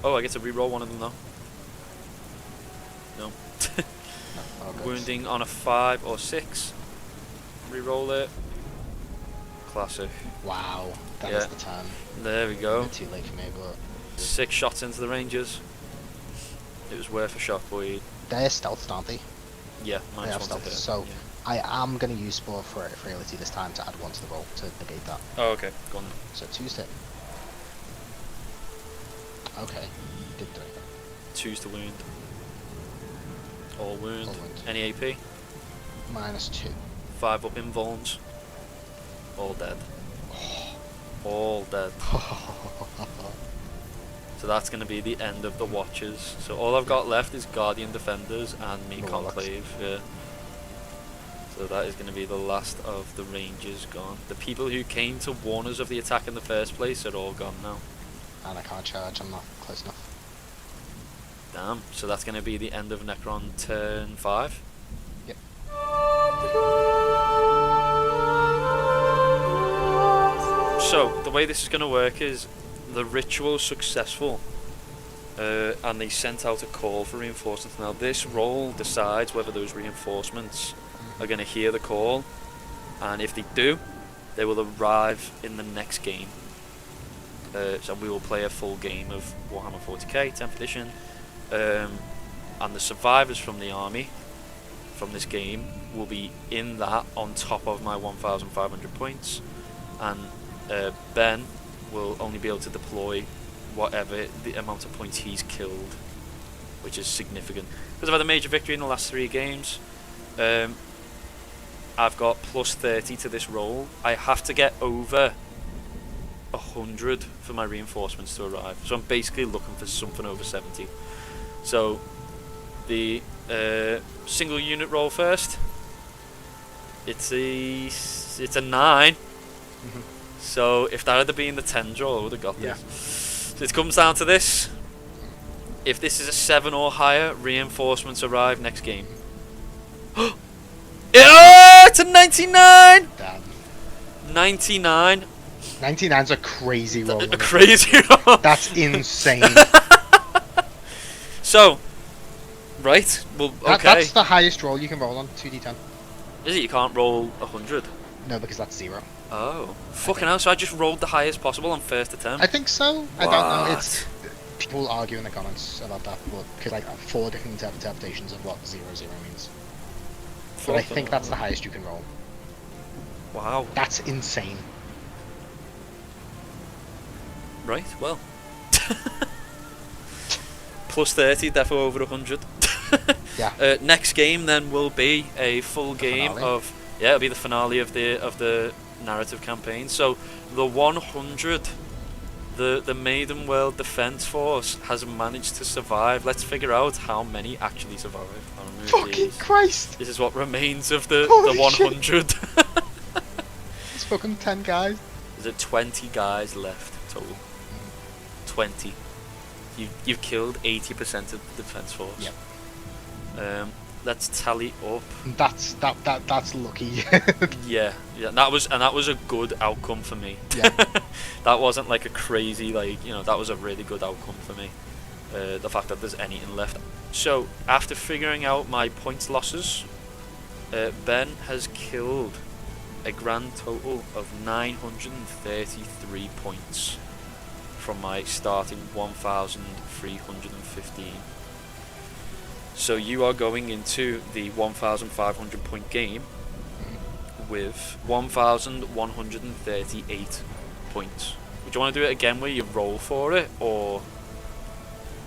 Oh, I get to reroll one of them though. No. Oh, good. Wounding on a 5 or 6. Reroll it. Classic. Wow. That Yeah. is the turn. There we go. Too late for me, but 6 shots into the Rangers. It was worth a shot, boy. they're stealth, aren't they? Yeah, They minus have 1 to stealth. hit. So Yeah. I am going to use Spore for Frailty this time to add 1 to the roll to negate that. Oh, okay. Go on. So 2's hit. Okay. Did 3. 2's to wound. All wound. All wound. Any AP? -2. 5 up invulns. All dead. All dead. So that's going to be the end of the watches. So all I've got left is Guardian Defenders and me Warlocks. Conclave. Yeah. So that is going to be the last of the Rangers gone. The people who came to warn us of the attack in the first place are all gone now. And I can't charge, I'm not close enough. Damn. So that's going to be the end of Necron turn 5. Yep. So the way this is going to work is the ritual successful, and they sent out a call for reinforcements. Now this roll decides whether those reinforcements are going to hear the call, and if they do, they will arrive in the next game. So we will play a full game of Warhammer 40k 10th edition, and the survivors from the army from this game will be in that on top of my 1,500 points, and Ben will only be able to deploy whatever the amount of points he's killed, which is significant. Because I've had a major victory in the last 3 games, I've got plus 30 to this roll. I have to get over 100 for my reinforcements to arrive. So I'm basically looking for something over 70. So the single unit roll first. It's a 9. Mhm. So if that had been the 10 draw, I would have got Yeah. this. So it comes down to this. If this is a 7 or higher, reinforcements arrive next game. Yeah, it's a 99! Damn. 99. 99's a crazy roll. A isn't it? crazy roll. That's insane. So, right, well, okay. That's the highest roll you can roll on 2d10. Is it? You can't roll 100? No, because that's 0. Oh. Fucking hell, so I just rolled the highest possible on first attempt? I think so. I don't know. What? It's people argue in the comments about that, but because like 4 different interpretations of what 0 means. But I think that's the highest you can roll. Wow. That's insane. Right, well. Plus 30, defo over 100. Yeah. Next game then will be a full The game finale. of... Yeah, it'll be the finale of the narrative campaign. So, the 100... The Maiden World Defense Force has managed to survive. Let's figure out how many actually survived. I'll remove Fucking these. Christ! This is what remains of the Holy 100. It's fucking 10 guys. There's 20 guys left total. 20. You've killed 80% of the defense force. Yep. Let's tally up. That's lucky. Yeah, that was a good outcome for me. Yeah. That wasn't like a crazy, that was a really good outcome for me. The fact that there's anything left. So after figuring out my points losses, Ben has killed a grand total of 933 points from my starting 1,315. So you are going into the 1,500 point game with 1,138 points. Would you want to do it again where you roll for it, or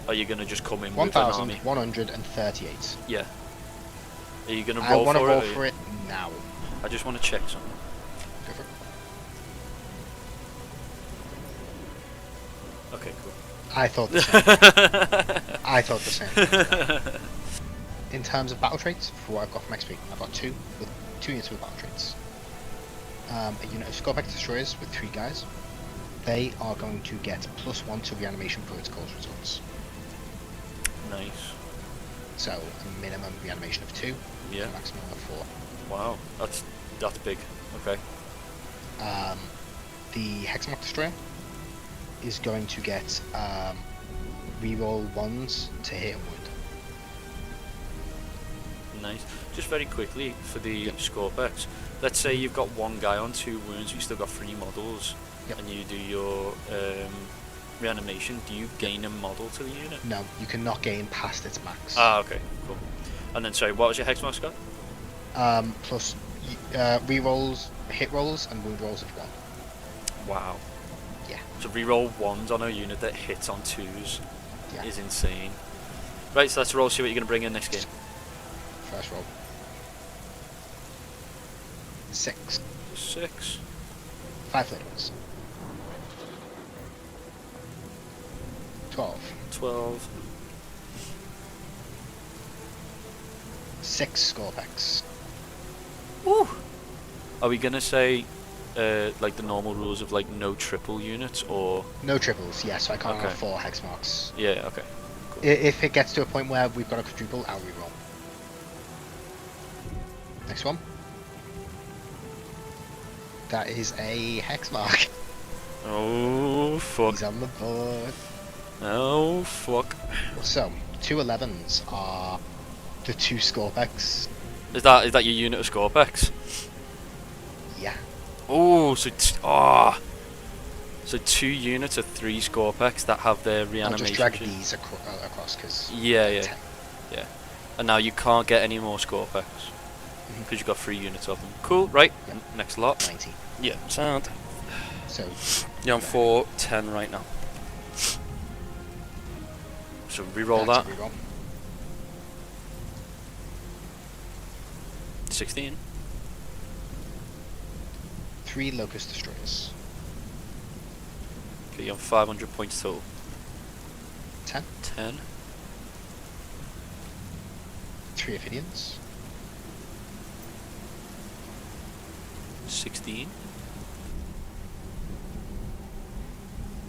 are you going to just come in with an army? 1,138. Yeah. Are you going to I roll want to for roll it? for it now. I just want to check something. Go for it. Okay, cool. I thought the same. I thought the same. In terms of battle traits, for what I've got from XP, I've got two units with battle traits. A unit of Scorpex destroyers with 3 guys. They are going to get +1 to reanimation protocols results. Nice. So a minimum reanimation of 2, Yeah. a maximum of 4. Wow, that's big. Okay. The Hexamok destroyer is going to get reroll 1s to hit and wound. Nice. Just very quickly for the Scorpex, let's say you've got 1 guy on 2 wounds, you've still got 3 models, Yep. and you do your reanimation. Do you gain a model to the unit? No, you cannot gain past its max. Ah, okay, cool. And then, sorry, what was your Hexmark, Scott? Plus rerolls, hit rolls, and wound rolls of 1. Wow. Yeah. So reroll 1s on a unit that hits on 2s Yeah. is insane. Right, so let's roll, see what you're going to bring in next game. First roll. 6. 6. 5 later ones. 12. 12. 6 Scorpex. Woo! Are we going to say, like, the normal rules of, like, no triple units, or... No triples, yeah, so I can't Okay. have 4 hex marks. Yeah, okay. If it gets to a point where we've got a quadruple, I'll reroll. Next one. That is a hex mark. Oh, fuck. He's on the board. Oh, fuck. So, 2 11s are the 2 Scorpex. Is that your unit of Scorpex? Yeah. Oh, so so 2 units of 3 Scorpex that have their I'll reanimation. just drag shit. these across because. Yeah. 10. And now you can't get any more Scorpex because you've got 3 units of them. Cool, right? Yep. Next lot. 90. Yeah, sound. So. You're on 410 right now. So reroll that. That's a reroll. 16. 3 Locust Destroyers. Okay, you're on 500 points total. 10. 10. 3 Ophidians. 16.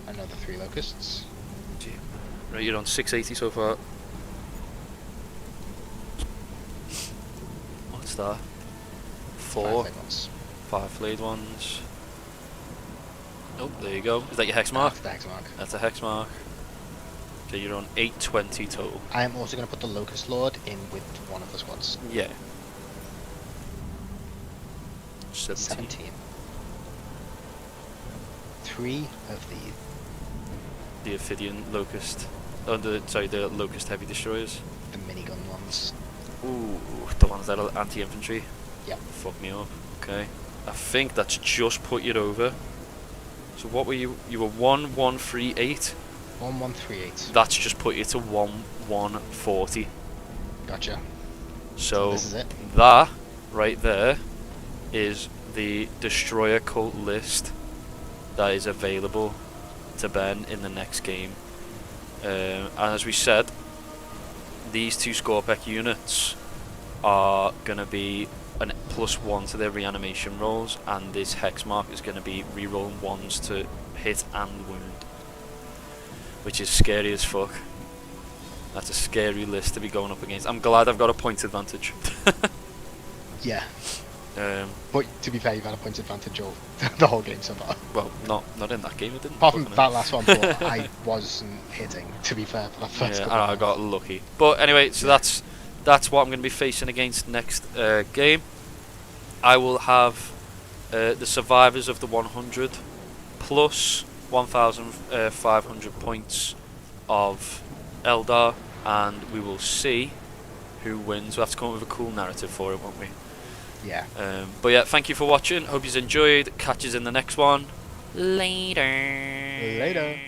Another 3 Locusts. Right, you're on 680 so far. What's that? 4. 5 ones. 5 flayed ones. Oh, there you go. Is that your hex mark? That's the hex mark. That's a hex mark. Okay, you're on 820 total. I am also going to put the Locust Lord in with one of the squads. Yeah. 17. 17. 3 of The Ophidian Locust. Oh, the Locust Heavy Destroyers. the minigun ones. Ooh, the ones that are anti-infantry. Yep. Fuck me up. Okay. I think that's just put you over. So what were you? You were 1138. 1138. That's just put you to 1140. Gotcha. So This is it. that right there is the Destroyer Cult list that is available to Ben in the next game. And as we said, these 2 Scorpec units are going to be an +1 to their reanimation rolls, and this hex mark is going to be rerolling 1s to hit and wound, which is scary as fuck. That's a scary list to be going up against. I'm glad I've got a point advantage. Yeah. Um, But to be fair, you've had a point advantage all the whole game so far. well, not in that game. It didn't. Apart from fucking that last one, but I wasn't hitting, to be fair, for that first Yeah, couple. I got lucky. But anyway, so that's what I'm going to be facing against next game. I will have the survivors of the 100 plus 1,500 points of Eldar, and we will see who wins. We'll have to come up with a cool narrative for it, won't we? Yeah. But yeah, thank you for watching. Hope you enjoyed. Catch us in the next one. Later. Later.